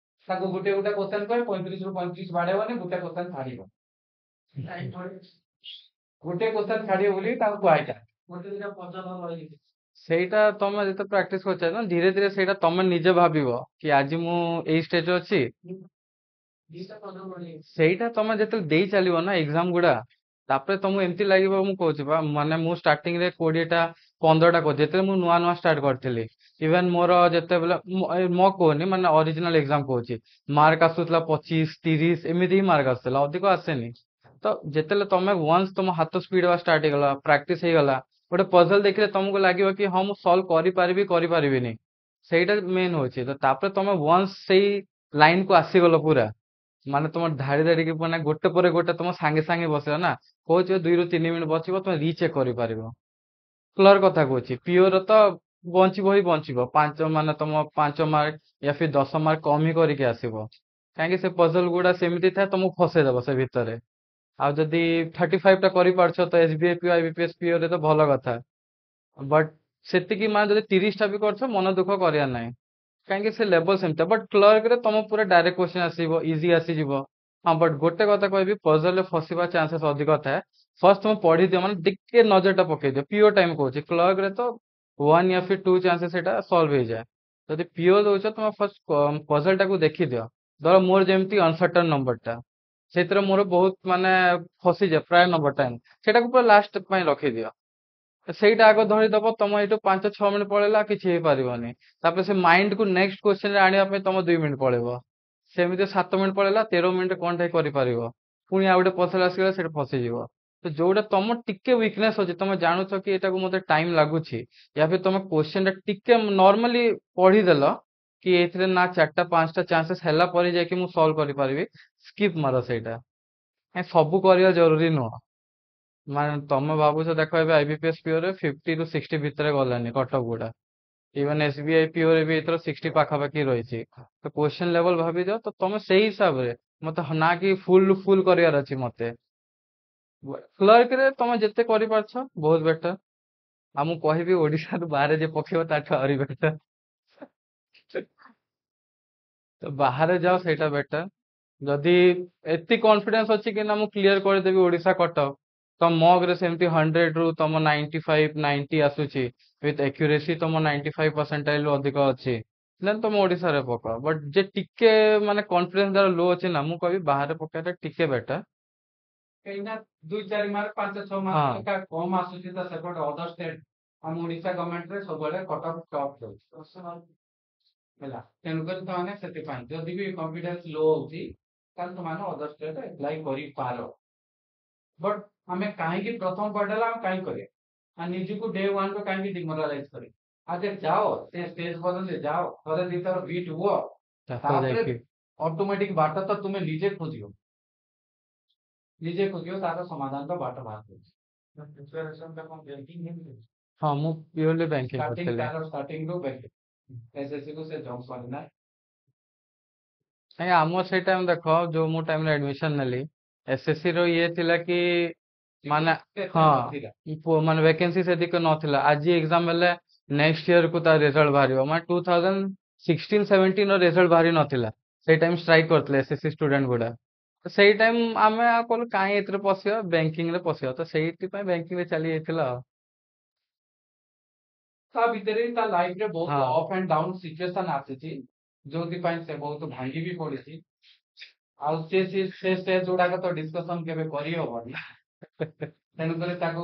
ଗୋଟେ କ୍ୱେଶ୍ଚନ କହେ, 35ରୁ 35 ବାଡେଇବନି, ଗୋଟେ କ୍ୱେଶ୍ଚନ ଛାଡିବ। ଗୋଟେ କ୍ୱେଶ୍ଚନ ଛାଡିବ ବୋଲି ତାଙ୍କୁ କୁହାଇଥାଏ। ଗୋଟେ ଦିଟା ପଚାର ରହିଯାଇଛି। ସେଇଟା ତମେ ଯେତେ ପ୍ରାକ୍ଟିସ କରୁଛ ନା, ଧୀରେ ଧୀରେ ସେଇଟା ତମେ ନିଜେ ଭାବିବ କି ଆଜି ମୁଁ ଏଇ ଷ୍ଟେଜରେ ଅଛି। ଦିଟା ପଚାର ରହିଯାଇଛି। ସେଇଟା ତମେ ଯେତେବେଳେ ଦେଇ ଚାଲିବ ନା ଏକ୍ସାମ ଗୁଡା, ତାପରେ ତମକୁ ଏମିତି ଲାଗିବ, ମୁଁ କହୁଛି ବା ମାନେ ମୁଁ ଷ୍ଟାର୍ଟିଂ ରେ 20ଟା 15ଟା କରୁଛି ଯେତେବେଳେ ମୁଁ ନୂଆ ନୂଆ ଷ୍ଟାର୍ଟ କରିଥିଲି। ଇଭେନ ମୋର ଯେତେବେଳେ ମୋ କହୁନି ମାନେ ଅରିଜିନାଲ ଏକ୍ସାମ କହୁଛି, ମାର୍କ ଆସୁଥିଲା 25-30 ଏମିତି ହିଁ ମାର୍କ ଆସୁଥିଲା, ଅଧିକ ଆସେନି। ତ ଯେତେବେଳେ ତମେ ୱାନ୍ସ ତମ ହାତ ସ୍ପିଡ ହବା ଷ୍ଟାର୍ଟ ହେଇଗଲା, ପ୍ରାକ୍ଟିସ ହେଇଗଲା, ଗୋଟେ ପଜଲ ଦେଖିଲେ ତମକୁ ଲାଗିବ କି ହଁ ମୁଁ ସଲ୍ଭ କରିପାରିବି କରିପାରିବିନି। ସେଇଟା ମେନ୍ ହଉଛି। ତ ତାପରେ ତମେ ୱାନ୍ସ ସେଇ ଲାଇନ କୁ ଆସିଗଲ ପୁରା, ମାନେ ତମ ଧାଡି ଧାଡିକି ମାନେ ଗୋଟେ ପରେ ଗୋଟେ ତମ ସାଙ୍ଗେ ସାଙ୍ଗେ ବସିବ ନା, କହୁଛି 2-3 ମିନିଟ୍ ବସିବ, ତମେ ରିଚେକ୍ କରିପାରିବ। କ୍ଲର କଥା କହୁଛି, ପିଓର ତ ବଞ୍ଚିବ ହିଁ ବଞ୍ଚିବ, ମାନେ ତମ 5 ମାର୍କ ୟା ଫିର 10 ମାର୍କ କମ ହିଁ କରିକି ଆସିବ। କାହିଁକି ସେ ପଜଲ ଗୁଡା ସେମିତି ଥାଏ, ତମକୁ ଫସେଇଦବ ସେ ଭିତରେ। ଆଉ ଯଦି 35ଟା କରିପାରୁଛ ତ SBI ପିଓ IBPS ପିଓ ରେ ତ ଭଲ କଥା। ବଟ୍ ସେତିକି ମାନେ ଯଦି 30ଟା ବି କରୁଛ, ମନ ଦୁଃଖ କରିବା ନାହିଁ, କାହିଁକି ସେ ଲେବଲ ସେମିତି। ବଟ୍ କ୍ଲର୍କରେ ତମ ପୁରା ଡାଇରେକ୍ଟ କ୍ୱେଶ୍ଚନ ଆସିବ, ଇଜି ଆସିଯିବ। ହଁ ବଟ୍ ଗୋଟେ କଥା କହିବି, ପଜଲରେ ଫସିବା ଚାନ୍ସେସ୍ ଅଧିକ ଥାଏ। ଫାର୍ଷ୍ଟ ତମେ ପଢିଦିଅ, ମାନେ ଟିକେ ନଜରଟା ପକେଇଦିଅ। ପିଓ ଟାଇମ କହୁଛି, କ୍ଲର୍କରେ ତ 1 ୟା ଫିର 2 ଚାନ୍ସେସ୍ ସେଇଟା ସଲ୍ଭ ହେଇଯାଏ। ଯଦି ପିଓ ଦଉଛ, ତମେ ଫାର୍ଷ୍ଟ ପଜଲଟାକୁ ଦେଖିଦିଅ। ଧର ମୋର ଯେମିତି ଅନସର୍ଟନ ନମ୍ବରଟା, ସେଥିରେ ମୋର ବହୁତ ମାନେ ଫସିଯାଏ ପ୍ରାୟ ନମ୍ବର ଟାଇମ, ସେଇଟାକୁ ପୁରା ଲାଷ୍ଟ ପାଇଁ ରଖିଦିଅ। ସେଇଟା ଆଗ ଧରିଦବ, ତମ ଏଇଠୁ 5-6 ମିନିଟ୍ ପଳେଇଲା, କିଛି ହେଇପାରିବନି। ତାପରେ ସେ ମାଇଣ୍ଡକୁ ନେକ୍ସଟ କ୍ୱେଶ୍ଚନରେ ଆଣିବା ପାଇଁ ତମ 2 ମିନିଟ୍ ପଳେଇବ। ସେମିତି 7 ମିନିଟ୍ ପଳେଇଲା, 13 ମିନିଟ୍ କଣଟା କରିପାରିବ, ପୁଣି ଆଉ ଗୋଟେ ପଛରେ ଆସିଗଲା, ସେଟା ଫସିଯିବ। ତ ଯୋଉଟା ତମ ଟିକେ ୱିକନେସ୍ ଅଛି, ତମେ ଜାଣୁଛ କି ଏଟାକୁ ମତେ ଟାଇମ ଲାଗୁଛି, ୟା ଫିର ତମେ କ୍ୱେଶ୍ଚନଟା ଟିକେ ନର୍ମାଲି ପଢିଦେଲ କି ଏଥିରେ ନା 4ଟା 5ଟା ଚାନ୍ସେସ୍ ହେଲା ପରେ ଯାଇକି ମୁଁ ସଲ୍ଭ କରିପାରିବି, ସ୍କିପ୍ ମାର ସେଇଟା। ସବୁ କରିବା ଜରୁରୀ ନୁହଁ। ମାନେ ତମେ ଭାବୁଛ, ଦେଖ ଏବେ IBPS ପିଓରେ 50-60 ଭିତରେ ଗଲାନି କଟଅଫ ଗୁଡା। ଇଭେନ SBI ପିଓରେ ବି ଏଥର 60 ପାଖାପାଖି ରହିଛି। ତ କ୍ୱେଶ୍ଚନ ଲେଭେଲ ଭାବିଦିଅ, ତ ତମେ ସେଇ ହିସାବରେ ମତେ ନା କି ଫୁଲ କରିବାର ଅଛି ମତେ। କ୍ଲର୍କରେ ତମେ ଯେତେ କରିପାରୁଛ ବହୁତ ବେଟର। ଆଉ ମୁଁ କହିବି ଓଡିଶାରୁ ବାହାରେ ଯେ ପକେଇବ ତାଠୁ ଆହୁରି ବେଟର। ତ ବାହାରେ ଯାଅ, ସେଇଟା ବେଟର। ଯଦି ଏତେ କନଫିଡେନ୍ସ ଅଛି କି ନା ମୁଁ କ୍ଲିୟର କରିଦେବି ଓଡ଼ିଶା କଟକ, ତ ମକ୍ ରେ ସେମିତି 100 ରୁ ତମ 95 90 ଆସୁଛି, ୱିଥ୍ ଆକ୍ୟୁରେସି ତମ 95% ରୁ ଅଧିକ ଅଛି, ଦେନ୍ ତମ ଓଡ଼ିଶାରେ ପକାଅ। ବଟ୍ ଯେ ଟିକେ ମାନେ କନଫିଡେନ୍ସ ଯାର ଲୋ ଅଛି ନା, ମୁଁ କହିବି ବାହାରେ ପକେଇବା ଟିକେ ବେଟର। କାହିଁକିନା 2-4 ମାର୍କ 5-6 ମାର୍କ ହଁ ଲେଖା କମ୍ ଆସୁଛି ତ ସେପଟେ ଅଦର ଷ୍ଟେଟ୍ ଆମ ଓଡ଼ିଶା ଗଭର୍ଣ୍ଣମେଣ୍ଟରେ ସବୁବେଳେ କଟକ ଟପ୍ ଦେଉଛି ହେଲା। ତେଣୁକରି ତମାନେ ସେଥିପାଇଁ ଯଦି ବି କନଫିଡେନ୍ସ ଲୋ ହଉଛି ତାହେଲେ ତମାନେ ଅଦର ଷ୍ଟେଟ୍ ଆପ୍ଲାଏ କରିପାର। ବଟ୍ ଆମେ କାହିଁକି ପ୍ରଥମ ପଢେଇଲା ଆମେ କାହିଁକି କରିବା ଆଉ ନିଜକୁ ଡେ 1 ରୁ କାହିଁକି ଡିମୋରାଲାଇଜ କରିବା? ଆଗେ ଯାଅ ସେ ଷ୍ଟେଜ ପର୍ଯ୍ୟନ୍ତ ଯାଅ, ଥରେ ଦିଥର ବିଟ୍ ହୁଅ, ତାପରେ ତାପରେ ଯାଇକି ଅଟୋମେଟିକ ବାଟ ତ ତୁମେ ନିଜେ ଖୋଜିବ ତାର ସମାଧାନର ବାଟ ବାହାର କରୁଛି। ପ୍ରିପାରେସନ ଟା କଣ ବ୍ୟାଙ୍କିଂ ହେଇଛି? ହଁ ମୁଁ ପିଓରଲି ବ୍ୟାଙ୍କିଂ ଷ୍ଟାର୍ଟିଂ କରିଥିଲି। ତାର ଷ୍ଟାର୍ଟିଂ ରୁ ବ୍ୟାଙ୍କିଂ ଏସଏସସି କୁ ସେ ଜମ୍ପ କରିନା। କାହିଁକି ଆମର ସେଇ ଟାଇମ୍ ଦେଖ, ଯୋଉ ମୁଁ ଟାଇମରେ ଆଡମିସନ ନେଲି, ଏସଏସସି ର ଇଏ ଥିଲା କି ମାନେ ହଁ ମାନେ ଭେକେନ୍ସି ସେତିକି ନଥିଲା। ଆଜି ଏକ୍ସାମ ହେଲେ ନେକ୍ସଟ ଇୟର କୁ ତା ରେଜଲ୍ଟ ବାହାରିବ, ମାନେ 2016-17 ର ରେଜଲ୍ଟ ବାହାରି ନଥିଲା। ସେଇ ଟାଇମ୍ ଷ୍ଟ୍ରାଇକ୍ କରିଥିଲେ ଏସଏସସି ଷ୍ଟୁଡେଣ୍ଟ ଗୁଡା। ତ ସେଇ ଟାଇମ୍ ଆମେ ଆଉ କହିଲୁ କାହିଁ ଏଥିରେ ପଶିବା, ବ୍ୟାଙ୍କିଂ ରେ ପଶିବା, ତ ସେଇଥିପାଇଁ ବ୍ୟାଙ୍କିଂ ରେ ଚାଲି ଯାଇଥିଲା ଆଉ। ତା ଭିତରେ ତା ଲାଇଫ ରେ ବହୁତ ହଁ ଅପ୍ ଆଣ୍ଡ ଡାଉନ୍ ସିଚୁଏସନ ଆସିଛି, ଯୋଉଥିପାଇଁ ସେ ବହୁତ ଭାଙ୍ଗି ବି ପଡିଛି। ଆଉ ସେ ଷ୍ଟେଜ ଗୁଡାକ ତ ଡିସ୍କସନ କେବେ କରିହବନି, ତେଣୁକରି ତାକୁ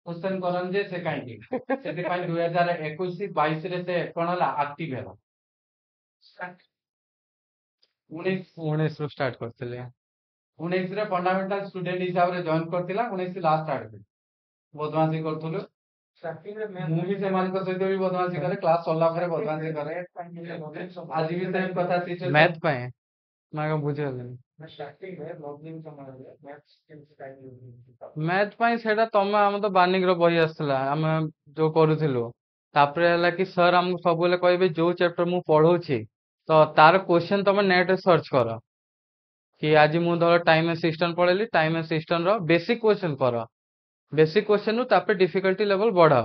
କ୍ୱେଶ୍ଚନ କରନ୍ତି ଯେ ସେ କାହିଁକି। ସେଥିପାଇଁ 2021-22 ସେ କଣ ହେଲା ଆକ୍ଟିଭ ହେଲା। 19 ରୁ ଷ୍ଟାର୍ଟ କରିଥିଲି। 19 ଫଣ୍ଡାମେଣ୍ଟାଲ ଷ୍ଟୁଡେଣ୍ଟ ହିସାବରେ ଜଏନ କରିଥିଲା, 19 ଲାଷ୍ଟ ଆଡକୁ ବଦମାସି କରୁଥିଲୁ। ମୁଁ ବି ସେମାନଙ୍କ ସହିତ ବି ବଦମାସି କରେ, କ୍ଲାସ ସରିଲା ପରେ ବଦମାସି କରେ। ଆଜି ବି ସେମ୍ କଥା ସିଚୁଏସନ। ମ୍ୟାଥ ପାଇଁ ନା କଣ ବୁଝିଗଲିନି। ମ୍ୟାଥ ପାଇଁ ସେଇଟା ତମେ ଆମ ତ ବାନିକର ବହି ଆସିଥିଲା ଆମେ ଯୋଉ କରୁଥିଲୁ। ତାପରେ ହେଲା କି ସାର୍ ଆମକୁ ସବୁବେଳେ କହିବେ ଯୋଉ ଚାପ୍ଟର ମୁଁ ପଢଉଛି ତ ତାର କ୍ୱେଶ୍ଚନ ତମେ ନେଟରେ ସର୍ଚ୍ଚ କର। କି ଆଜି ମୁଁ ଧର ଟାଇମ ଆସିଷ୍ଟାଣ୍ଟ ପଢେଇଲି, ଟାଇମ ଆସିଷ୍ଟାଣ୍ଟ ର ବେସିକ କ୍ୱେଶ୍ଚନ କର, ବେସିକ କ୍ୱେଶ୍ଚନ ରୁ ତାପରେ ଡିଫିକଲ୍ଟି ଲେଭେଲ ବଢାଅ।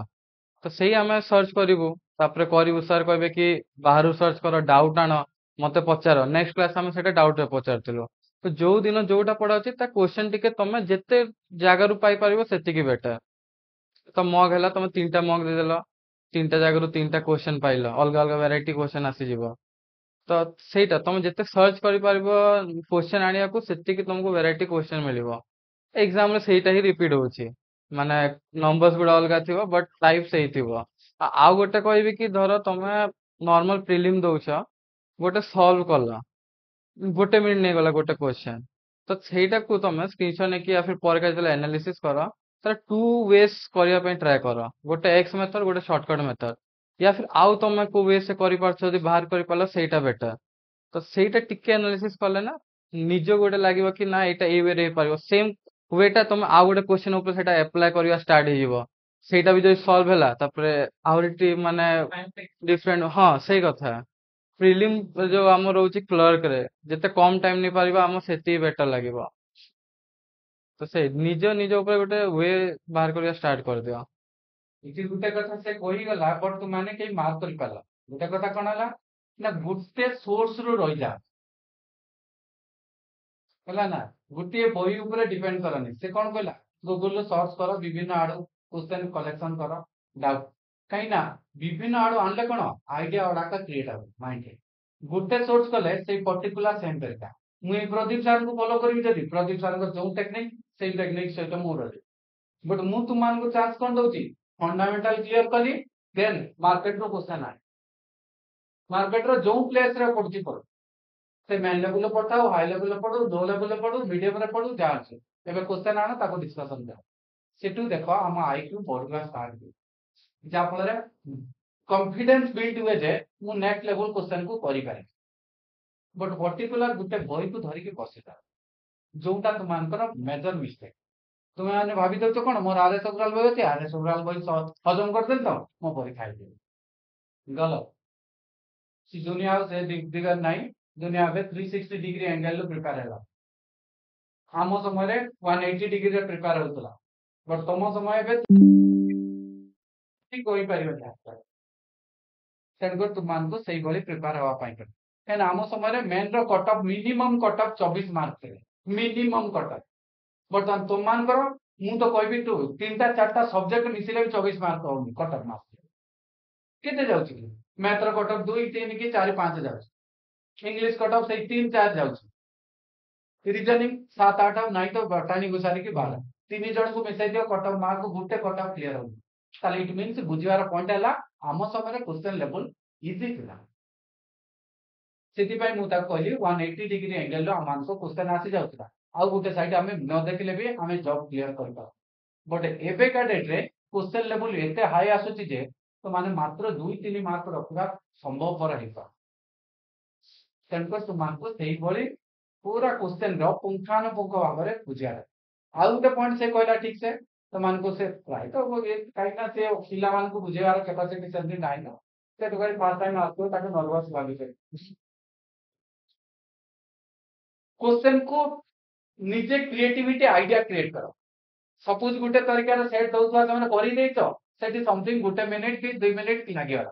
ତ ସେଇ ଆମେ ସର୍ଚ୍ଚ କରିବୁ, ତାପରେ କରିବୁ, ସାର୍ କହିବେ କି ବାହାରୁ ସର୍ଚ୍ଚ କର, ଡାଉଟ ଆଣ, ମତେ ପଚାର। ନେକ୍ସଟ କ୍ଲାସ ଆମେ ସେଇଟା ଡାଉଟ ରେ ପଚାରୁଥିଲୁ। ତ ଯୋଉ ଦିନ ଯୋଉଟା ପଢା ଅଛି ତା କ୍ୱେଶ୍ଚନ ଟିକେ ତମେ ଯେତେ ଜାଗାରୁ ପାଇପାରିବ ସେତିକି ବେଟର। ତ ମଗ ହେଲା ତମେ 3ଟା ମଗ ଦେଇଦେଲ, 3ଟା ଜାଗାରୁ 3ଟା କ୍ୱେଶ୍ଚନ ପାଇଲ, ଅଲଗା ଅଲଗା ଭେରାଇଟି କ୍ୱେଶ୍ଚନ ଆସିଯିବ। ତ ସେଇଟା ତମେ ଯେତେ ସର୍ଚ୍ଚ କରିପାରିବ କ୍ୱେଶ୍ଚନ ଆଣିବାକୁ, ସେତିକି ତମକୁ ଭେରାଇଟି କ୍ୱେଶ୍ଚନ ମିଳିବ। ଏକ୍ସାମ ରେ ସେଇଟା ହିଁ ରିପିଟ ହଉଛି, ମାନେ ନମ୍ବର୍ସ ଗୁଡା ଅଲଗା ଥିବ ବଟ୍ ଟାଇପ ସେଇ ଥିବ। ଆଉ ଗୋଟେ କହିବି କି ଧର ତମେ ନର୍ମାଲ ପ୍ରିଲିମ ଦଉଛ, ଗୋଟେ ସଲ୍ଭ କଲ, 1 ମିନିଟ ନେଇଗଲା ଗୋଟେ କ୍ୱେଶ୍ଚନ, ତ ସେଇଟାକୁ ତମେ ସ୍କ୍ରିନଶଟ ନେଇକି या फिर ପରେ ଯେତେବେଳେ ଆନାଲିସିସ୍ କର, ତାର 2 ୱେସ୍ କରିବା ପାଇଁ ଟ୍ରାଏ କର। ଗୋଟେ ଏକ୍ସ ମେଥଡ, ଗୋଟେ ସର୍ଟକଟ ମେଥଡ, या फिर ଆଉ ତମେ କୋଉ ୱେ ସେ କରିପାରୁଛ ଯଦି ବାହାର କରିପାରିଲ ସେଇଟା ବେଟର। ତ ସେଇଟା ଟିକେ ଆନାଲିସିସ୍ କଲେ ନା ନିଜ ଗୋଟେ ଲାଗିବ କି ନା ଏଇଟା ଏଇ ୱେରେ ହେଇପାରିବ। ସେମ୍ ୱେଟା ତମେ ଆଉ ଗୋଟେ କ୍ୱେଶ୍ଚନ ଉପରେ ସେଟା ଆପ୍ଲାଏ କରିବା ଷ୍ଟାର୍ଟ ହେଇଯିବ। ସେଇଟା ବି ଯଦି ସଲ୍ଭ ହେଲା ତାପରେ ଆହୁରି ମାନେ ଡିଫରେଣ୍ଟ। ହଁ ସେଇ କଥା। ପ୍ରିଲିମ ଯୋଉ ଆମର ରହୁଛି କ୍ଲର୍କ ରେ, ଯେତେ କମ ଟାଇମ ନେଇପାରିବ ଆମ ସେତିକି ବେଟର ଲାଗିବ। ତ ସେଇ ନିଜ ଉପରେ ଗୋଟେ ୱେ ବାହାର କରିବା ଷ୍ଟାର୍ଟ କରିଦିଅ। ଏଠି ଗୋଟେ କଥା ସେ କହିଗଲା, ବଟ୍ ତୁମାନେ କେହି ମାର୍କ କରିପାରିଲ। ଗୋଟେ କଥା କଣ ହେଲା ନା ଗୋଟେ ସୋର୍ସ ରୁ ରହିଯା ହେଲା ନା, ଗୋଟିଏ ବହି ଉପରେ ଡିପେଣ୍ଡ କରନି। ସେ କଣ କହିଲା, ଗୁଗଲ ସର୍ଚ୍ଚ କର, ବିଭିନ୍ନ ଆଡୁ କ୍ୱେଶ୍ଚନ କଲେକ୍ସନ କର, ଡାଉଟ। କାହିଁକି ନା ବିଭିନ୍ନ ଆଡୁ ଆଣିଲେ କଣ ଆଇଡିଆ ଗୁଡାକ କ୍ରିଏଟ ହବ ମାଇଣ୍ଡରେ। ଗୋଟେ ସୋର୍ସ କଲେ ସେଇ ପର୍ଟିକୁଲାର ସେମ୍ ତରିକା। ମୁଁ ଏଇ ପ୍ରଦୀପ ସାରଙ୍କୁ ଫଲୋ କରିବି, ଯଦି ପ୍ରଦୀପ ସାରଙ୍କ ଯୋଉ ଟେକ୍ନିକ ସେଇ ଟେକ୍ନିକ ସହିତ ମୁଁ ରହିବି। ବଟ୍ ମୁଁ ତୁମମାନଙ୍କୁ ଚାନ୍ସ କଣ ଦଉଛି, ଫଣ୍ଡାମେଣ୍ଟାଲ କ୍ଲିୟର କଲି, ଦେନ୍ ମାର୍କେଟର କ୍ୱେଶ୍ଚନ ଆଣି ମାର୍କେଟର ଯୋଉ ପ୍ଲେସରେ ପଡୁଛି ପଡୁ, ସେ ମେନ୍ ଲେବୁଲ ପଢାଉ, ହାଇ ଲେବୁଲ ପଢୁ, ଲୋ ଲେବୁଲ ପଢୁ, ମିଡିୟମରେ ପଢୁ, ଯାହା ଅଛି ଏବେ କ୍ୱେଶ୍ଚନ ଆଣ, ତାକୁ ଡିସ୍କସନ କର। ସେଠୁ ଦେଖ ଆମ ଆଇକ୍ୟୁ ବଢିବା ଷ୍ଟାର୍ଟ ହୁଏ, ଯାହା ଫଳରେ କନଫିଡେନ୍ସ ବିଲ୍ଡ ହୁଏ ଯେ ମୁଁ ନେକ୍ସଟ ଲେବୁଲ କ୍ୱେଶ୍ଚନ କୁ କରିପାରିବି। ବଟ୍ ପର୍ଟିକୁଲାର ଗୋଟେ ବହିକୁ ଧରିକି ବସିଥାଏ, ଯୋଉଟା ତୁମମାନଙ୍କର ମେଜର ମିଷ୍ଟେକ୍। ତୁମେ ମାନେ ଭାବି ଦଉଛ କଣ ମୋର ଆର୍ଏସ୍ ଅଗ୍ରୱାଲ ବହି ଅଛି, ଆର୍ଏସ୍ ଅଗ୍ରୱାଲ ବହି ହଜମ କରିଦେଲି ତ ମୋ ପରୀକ୍ଷା ହେଇଯିବ। ଗଲ ସେ ଦୁନିଆ ଆଉ ସେ ଦିଗରେ ନାହିଁ। ଦୁନିଆ ଏବେ 360 ଡିଗ୍ରୀ ଆଙ୍ଗେଲ ପ୍ରିପେୟାର ହେଲା। ଆମ ସମୟରେ 180 ଡିଗ୍ରୀରେ ପ୍ରିପେୟାର ହଉଥିଲା, ବଟ୍ ତମ ସମୟ ଏବେ କହିପାରିବନି। ତେଣୁକରି ତୁମମାନଙ୍କୁ ସେଇଭଳି ପ୍ରିପେୟାର ହେବା ପାଇଁ ପଡିବ। କାହିଁକିନା ଆମ ସମୟରେ ମେନ୍ ର cut off minimum cut off 24 mark ଥିଲା ମିନିମମ୍ କଟ ଅଫ୍। ବର୍ତ୍ତମାନ ତୁମମାନଙ୍କର ମୁଁ ତ କହିବି ତୁ 3ଟା 4ଟା ସବଜେକ୍ଟ ମିଶିଲେ ବି 24 ମାର୍କ ହଉନି କଟ ଅଫ୍ ମାର୍କ କେତେ ଯାଉଛି କି? ମ୍ୟାଥ ର କଟ ଅଫ୍ 2 3 କି 4 5 ଯାଉଛି। ଇଂଲିଶ କଟ ଅଫ୍ ସେଇ 3 4 ଯାଉଛି। ରିଜନିଂ 7 8 ଆଉ ନାଇଁ ତ ଟାଣି ଘୁସାରିକି 12 ତିନି ଜଣକୁ ମିଶାଇ ଦିଅ କଟ ଅଫ୍ ମାର୍କ ଗୋଟେ କଟ ଅଫ୍ କ୍ଲିୟର ହଉଛି। ତାହେଲେ ଇଟ ମିନ୍ସ ବୁଝିବାର ପଏଣ୍ଟ ହେଲା ଆମ ସମୟରେ କ୍ୱେଶ୍ଚନ ଲେବୁଲ ଇଜି ଥିଲା। ସେଥିପାଇଁ ମୁଁ ତାକୁ କହିଲି 180 ଡିଗ୍ରୀ ଏଙ୍ଗେଲର ଆମମାନଙ୍କୁ କ୍ୱେଶ୍ଚନ ଆସି ଯାଉଥିଲା। ଆଉ ଗୋଟେ ସାଇଡ୍ ଆମେ ନ ଦେଖିଲେ ବି ଆମେ ଜବ୍ କ୍ଲିୟର କରିପାରୁ। ବଟ୍ ଏବେକା ଡେଟ୍ରେ କ୍ୱେଶ୍ଚନ ଲେବୁଲ ଏତେ ହାଇ ଆସୁଛି ଯେ ତୁମାନେ ମାତ୍ର 2-3 ମାର୍କ ରଖିବା ସମ୍ଭବପର ହେଇପାରେ। ତେଣୁକରି ତୁମମାନଙ୍କୁ ସେଇଭଳି ପୁରା କ୍ୱେଶ୍ଚନର ପୁଙ୍ଖାନୁପୁଙ୍ଖ ଭାବରେ ବୁଝିବାର। ଆଉ ଗୋଟେ ପଏଣ୍ଟ ସେ କହିଲା ଠିକ ସେ ତୁମମାନଙ୍କୁ ସେ ପ୍ରାୟତଃ କାହିଁକିନା ସେ ପିଲାମାନଙ୍କୁ ବୁଝେଇବାର କାପାସିଟି ସେମିତି ନାହିଁ ନା ସେ ଟୋକାଲି ଫାର୍ଷ୍ଟ ଟାଇମ୍ ଆସୁଥିବ ତାକୁ ନର୍ଭସ୍ ଲାଗୁଛି। क्वेश्चन को निजे क्रिएटिविटी आइडिया क्रिएट करो। सपोज गुटे तरीका सेट दउथवा तमे करि देइछो सेठी समथिंग गुटे मिनिट कि 2 मिनिट कि लागिवला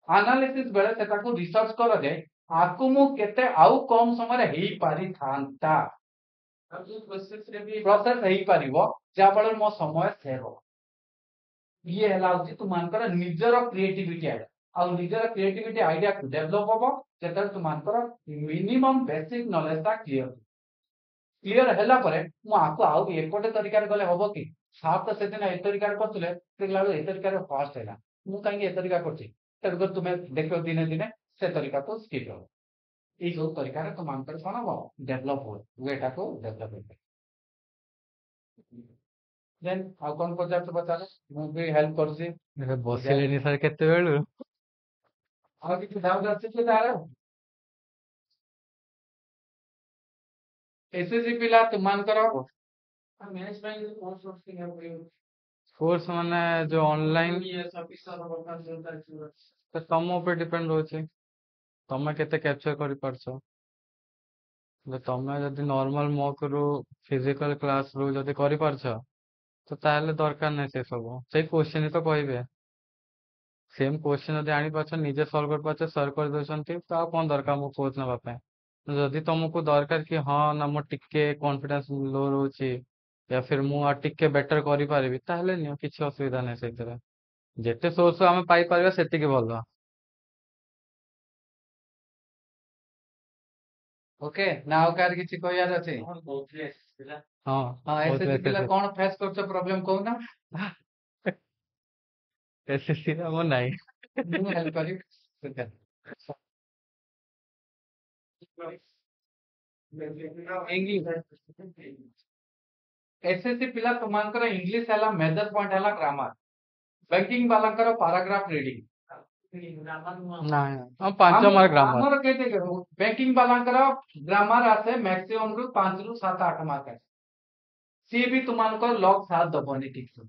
एनालिसिस बेले सेटा को रिसर्च करो जे आकु मु केते आउ कम समय रे हेई पारि थांता प्रोसेस हेई पारिबो जा फल मो समय सेव हो। ये हला होची तुमानकर निजर क्रिएटिविटी आइडिया आ निजर क्रिएटिविटी आइडिया को डेवलप होबो जेतर तुमानकर मिनिमम बेसिक नॉलेज ता क्लियर हैला परे मु आको आउ एपटे तरीका गले होबो कि साफ तो सेदिन ए तरीका करतले देखला ए तरीका फास्ट हैला मु काहे ए तरीका करछि तब तुमे देखो दिने दिने से तरीका को स्किप हो ए जो तरीका रे तुमानकर कोन हो डेवलप हो वेटा को डेवलप हो। देन आउ कोन प्रोजेक्ट बताले मु भी हेल्प करछि ବସିଲେନି ସାର୍ କେତେବେଳୁ। ଆଉ କିଛି ଡାଉଟ୍ ଅଛି କି ତାର एसएससी पिला तुमानकर मैनेजमेंट कोर्स वर्किंग है କୋର୍ସ ମାନେ ଯୋଉ ଅନଲାଇନ ये ऑफिसर वर्कर चलता है ତମ ଉପରେ ଡିପେଣ୍ଡ ରହୁଛି ତମେ କେତେ କ୍ୟାପଚର କରିପାରୁଛ। ତମେ ଯଦି ନର୍ମାଲ ମକ୍ ରୁ ଫିଜିକାଲ କ୍ଲାସ ରୁ ଯଦି କରିପାରୁଛ ତ ତାହେଲେ ଦରକାର ନାହିଁ ସେ ସବୁ ସେଇ କୋଶ୍ଚିନ୍ ତ କହିବେ ସେମ୍ କୋଶ୍ଚିନ୍ ଯଦି ଆଣିପାରୁଛ ନିଜେ ସଲ୍ଭ କରିପାରୁଛ ସଲ୍ଭ କରିଦଉଛନ୍ତି ତ ଆଉ କଣ ଦରକାର ମୁଁ କୋଚ୍ ନେବା ପାଇଁ। ଯଦି ତମକୁ ଦରକାର କି ହଁ ନା ମୋର ଟିକେ କନଫିଡେନ୍ସ ଲୋ ରହୁଛି या फिर ମୁଁ ଆଉ ଟିକେ ବେଟର କରିପାରିବି ତାହେଲେ ନିଅ କିଛି ଅସୁବିଧା ନାହିଁ ସେଇଥିରେ ଯେତେ ସୋର୍ସ ଆମେ ପାଇପାରିବା ସେତିକି ଭଲ। ओके नाउ कार किछि कहयार अछि और बहुत ही पिला ହଁ हां ବହୁତ एसएससी पिला ଏସଏସସି कोन फेस करछ प्रॉब्लम कहू ना ଏସଏସସି ରେ ଆମର ନାହିଁ। मु हेल्प करी इंग्लिश एसएससी पिला तुमानकर इंग्लिश हला मेजर पॉइंट हला ग्रामर बैंकिंग वालांकर पैराग्राफ रीडिंग ନାହିଁ ହଁ 5 ମାର୍କ ଗ୍ରାମର ଆମର କେତେ बैंकिंग वालांकर ग्रामर आसे मैक्सिमम रु 5 रु 7 8 मार्क आसे सी भी तुमानकर लॉग साथ दबनी ठीक से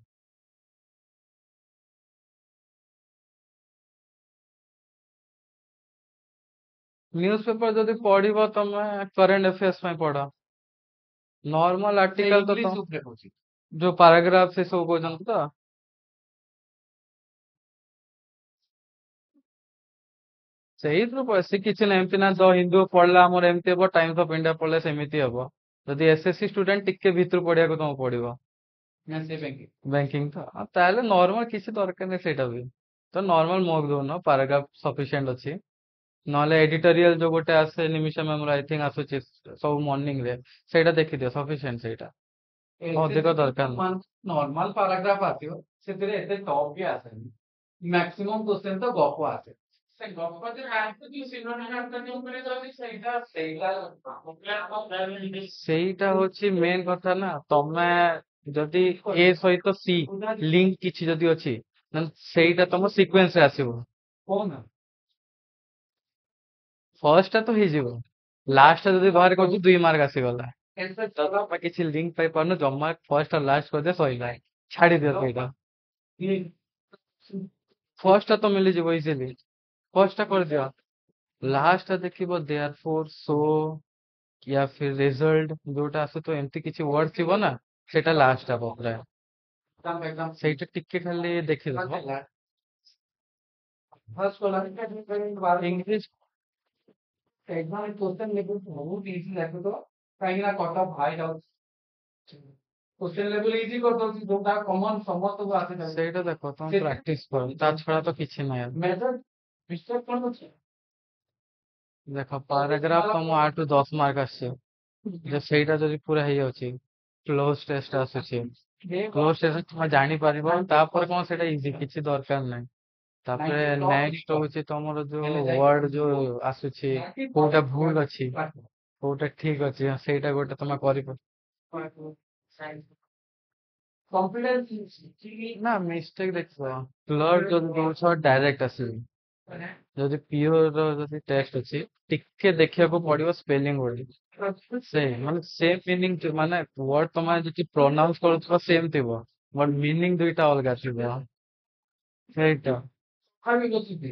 न्यूज पेपर ଯଦି ପଢିବ ତମେ କରେଣ୍ଟ ଆଫେୟାର୍ସ ପାଇଁ ପଢ ନର୍ମାଲ से ଆର୍ଟିକଲ ତ इंग्लिश ऊपर होची ଯୋଉ ପାରାଗ୍ରାଫ ସେ ସବୁ କହୁଛନ୍ତି ତ ସେଇଥିରୁ ବେଶୀ କିଛି ନାହିଁ ଏମିତି ନା ଦ ହିନ୍ଦୁ ପଢିଲା ଆମର ଏମିତି ହବ ଟାଇମ୍ସ ଅଫ ଇଣ୍ଡିଆ ପଢିଲେ ସେମିତି ହବ ଯଦି ଏସଏସସି ଷ୍ଟୁଡେଣ୍ଟ ଟିକେ ଭିତରୁ ପଢିବାକୁ ତମକୁ ପଡିବ ना से बैंकिंग ବ୍ୟାଙ୍କିଙ୍ଗ ତ ତାହେଲେ ନର୍ମାଲ କିଛି ଦରକାର ନାହିଁ ସେଇଟା ବି ତ ନର୍ମାଲ ମକ୍ ଦଉନ ପାରାଗ୍ରାଫ ସଫିସିଏଣ୍ଟ ଅଛି ନହେଲେ ଏଡିଟୋରିଆଲ ଯୋଉ ଗୋଟେ ଆସେ ନିମିଷ ମ୍ୟାମର ଆଇ ଥିଙ୍କ ଆସୁଛି ସବୁ ମର୍ଣ୍ଣିଂ ରେ ସେଇଟା ଦେଖିଦିଅ ସଫିସିଏଣ୍ଟ ସେଇଟା ଅଧିକ ଦରକାର ନାହିଁ। नॉर्मल पैराग्राफ आथियो सेतिरे एते टॉप भी आसेनी मैक्सिमम क्वेश्चन तो गप आसे से गप जे आंसर की सिनोनिम आंसर के ऊपर जदी सेटा ସେଇଟା ହଉଛି ମେନ୍ କଥା ନା ତମେ ଯଦି ଏ ସହିତ ସି ଲିଙ୍କ କିଛି ଯଦି ଅଛି then ସେଇଟା ତମ ସିକ୍ୱେନ୍ସ ରେ ଆସିବ कौन ଫର୍ଷ୍ଟ ଟା ତ ହେଇଯିବ ଲାଷ୍ଟ ଟା ଯଦି ବାହାର କରୁଛୁ 2 ମାର୍କ ଆସିଗଲା ऐसे ତ ତମେ କିଛି ଲିଙ୍କ ପାଇପାରୁନ ଜମା ଫର୍ଷ୍ଟ ଆଉ ଲାଷ୍ଟ କରିଦିଅ ସଇଲା ଛାଡିଦିଅ ସେଇଟା ये ଫର୍ଷ୍ଟ ଟା ତ ମିଳିଯିବ ଇଜିଲି ଫର୍ଷ୍ଟ ଟା କରିଦିଅ ଲାଷ୍ଟ ଟା ଦେଖିବ ଦେୟାର ଫୋର ସୋ या फिर रिजल्ट जोटा आसुतो एमती किछि वर्ड थिबो ना सेटा लास्ट हबो पुरा एकदम ସେଇଟା ଟିକେ ଖାଲି ଦେଖିଦବ फर्स्ट वाला इंग्लिश ଏକ୍ସାମ୍ କ୍ୱେଶ୍ଚନ୍ ଲେବୁଲ୍ ବହୁତ ଇଜି ଲାଗୁଥିବ କାହିଁକି ନା କଟଅଫ୍ ହାଇ ଯାଉଛି। କ୍ୱେଶ୍ଚନ୍ ଲେବୁଲ୍ ଇଜି କରିଦଉଛି ଯୋଉଟା କମନ୍ ସମସ୍ତଙ୍କୁ ଆସିଥାଏ। ସେଇଟା ଦେଖ ତମେ ସେ ପ୍ରାକ୍ଟିସ କର, ତା ଛଡା ତ କିଛି ନାହିଁ। ମେଥଡ୍ ମିଷ୍ଟେକ୍ କଣ ଅଛି? ଦେଖ ପାରାଗ୍ରାଫ ତମ 8 ରୁ 10 ମାର୍କ ଆସିଛି, ଯେ ସେଇଟା ଯଦି ପୁରା ହେଇଯାଉଛି, କ୍ଲୋଜ ଟେଷ୍ଟ ଆସୁଛି, କ୍ଲୋଜ ଟେଷ୍ଟ ତମେ ଜାଣିପାରିବ, ତାପରେ କଣ ସେଇଟା ଇଜି, କିଛି ଦରକାର ନାହିଁ। ତାପରେ ନେକ୍ସଟ ହଉଛି ତମର ଯୋଉ ୱାର୍ଡ ଯୋଉ ଆସୁଛି, କୋଉଟା ଭୁଲ ଅଛି କୋଉଟା ଠିକ ଅଛି, ସେଇଟା ଗୋଟେ ତମେ କରିବ। କନଫିଡେନ୍ସ ନା ମିଷ୍ଟେକ୍ ଦେଖିବ, କ୍ଲର୍କ ଯଦି ଦଉଛ ଡାଇରେକ୍ଟ ଆସିବ, ଯଦି ପିଓର ଯଦି ଟେଷ୍ଟ ଅଛି ଟିକେ ଦେଖିବାକୁ ପଡିବ ସ୍ପେଲିଂ ୱାର୍ଡ, ସେ ମାନେ ସେମ୍ ମିନିଂ, ମାନେ ୱାର୍ଡ ତମେ ଯଦି ପ୍ରୋନାଉନ୍ସ କରୁଥିବ ସେମ୍ ଥିବ, ବଟ୍ ମିନିଂ ଦୁଇଟା ଅଲଗା ଥିବ, ସେଇଟା। ଭାବିକି ଅଛି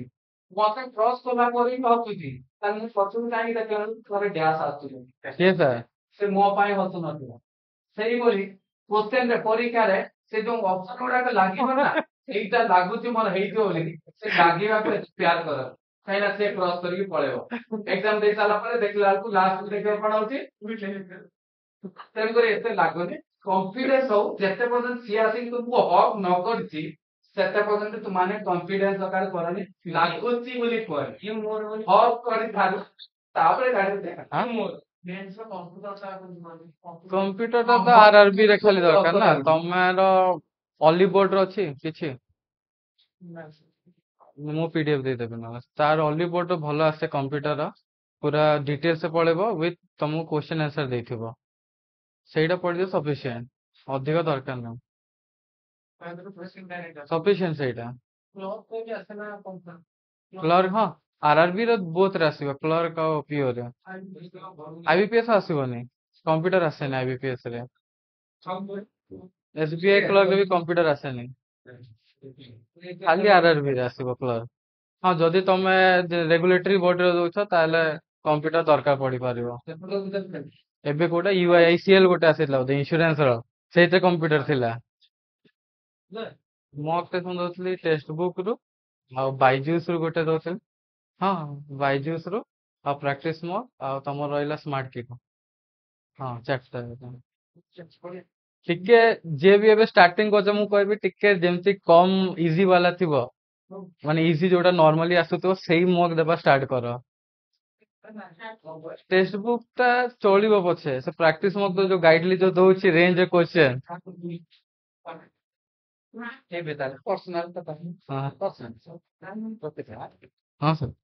ମତେ କ୍ରସ୍ କଲା ପରେ ହିଁ ହସୁଛି, ତାହେଲେ ମୁଁ ପଛକୁ କାହିଁକି ଦେଖିଲା ବେଳକୁ ଥରେ ଡ୍ୟାସ୍ ଆସୁଛି। କିଏ ତା ସେ ମୋ ପାଇଁ ହସୁନଥିବ। ସେଇଭଳି କ୍ୱେଶ୍ଚନରେ ପରୀକ୍ଷାରେ ସେ ଯୋଉ ଅପସନ ଗୁଡାକ ଲାଗିବ ନା, ଏଇଟା ଲାଗୁଛି ମୋର ହେଇଯିବ ବୋଲି, ସେ ଲାଗିବାକୁ ଏକ୍ସପାୟାର କର, କାହିଁକିନା ସେ କ୍ରସ୍ କରିକି ପଳେଇବ। ଏକ୍ସାମ ଦେଇ ସାରିଲା ପରେ ଦେଖିଲା ବେଳକୁ ଲାଷ୍ଟକୁ ଦେଖିବ କଣ ହଉଛି, ତେଣୁକରି ଏତେ ଲାଗୁନି। କନଫିଡେନ୍ସ ହଉ, ଯେତେ ପର୍ଯ୍ୟନ୍ତ ସିଏ ଆସିକି ତୁମକୁ ହକ୍ ନ କରିଛି ସେତେ ପର୍ଯ୍ୟନ୍ତ ତୁମାନେ କନଫିଡେନ୍ସ ଦରକାର କରନି, ଲାଗୁଛି ବୋଲି କୁହନି, ହକ୍ କରିଥାରୁ ତାପରେ ଗାଡି କମ୍ପ୍ୟୁଟର ଟା ତ RRB ରେ ଖାଲି ଦରକାର ନା, ତମର ଅଲିଭ ର ଅଛି କିଛି, ମୁଁ PDF ଦେଇଦେବି ନା, ତାର ଅଲିଭ ର ଭଲ ଆସେ କମ୍ପ୍ୟୁଟର, ପୁରା ଡିଟେଲ୍ସ ପଳେଇବ ୱିଥ୍ ତମକୁ କ୍ୱେଶ୍ଚନ ଆନ୍ସର ଦେଇଥିବ, ସେଇଟା ପଢିଲେ ସଫିସିଏଣ୍ଟ, ଅଧିକ ଦରକାର ନାହିଁ, ସଫିସିଏଣ୍ଟ ସେଇଟା। କ୍ଲର୍କ ହଁ, RRB ର ବୋଥ୍ ରେ ଆସିବ, କ୍ଲର୍କ ଆଉ PO ରେ। IBPS ଆସିବନି, କମ୍ପ୍ୟୁଟର ଆସେନି IBPS ରେ, SBI କ୍ଲର୍କ ବି କମ୍ପ୍ୟୁଟର ଆସେନି, ଖାଲି RRB ରେ ଆସିବ କ୍ଲର୍କ। ହଁ ଯଦି ତମେ ରେଗୁଲେଟରୀ ବୋର୍ଡରେ ଦଉଛ ତାହେଲେ କମ୍ପ୍ୟୁଟର ଦରକାର ପଡିପାରିବ। ଏବେ କୋଉଟା UIICL ଗୋଟେ ଆସିଥିଲା ବୋଧେ ଇନ୍ସୁରାନ୍ସ ର, ସେଇଥିରେ କମ୍ପ୍ୟୁଟର ଥିଲା। ମକ୍ ଟେଷ୍ଟ ମୁଁ ଦଉଥିଲି ଟେକ୍ସଟ ବୁକ୍ ରୁ, ଆଉ ବାଇଜୁସ୍ ରୁ ଗୋଟେ ଦଉଥିଲି। ହଁ ବାଇଜୁସ୍ ରୁ, ଆଉ ପ୍ରାକ୍ଟିସ ମକ୍, ଆଉ ତମର ରହିଲା ସ୍ମାର୍ଟ କିଟ୍। ହଁ 4ଟା। ଟିକେ ଯିଏ ବି ଏବେ ଷ୍ଟାର୍ଟିଂ କରୁଛ ମୁଁ କହିବି ଟିକେ ଯେମିତି କମ ଇଜି ବାଲା ଥିବ, ମାନେ ଇଜି ଯୋଉଟା ନର୍ମାଲି ଆସୁଥିବ ସେଇ ମକ୍ ଦେବା ଷ୍ଟାର୍ଟ କର। ଟେକ୍ସଟ ବୁକ୍ ଟା ଚଳିବ ପଛେ, ସେ ପ୍ରାକ୍ଟିସ ମକ୍ ଯୋଉ ଗାଇଡଲି ଯୋଉ ଦଉଛି ରେଞ୍ଜ କ୍ୱେଶ୍ଚନ, ଏବେ ତାହେଲେ ପର୍ସନାଲ କଥା ହଁ ପର୍ସନାଲ ହଁ ସାର୍।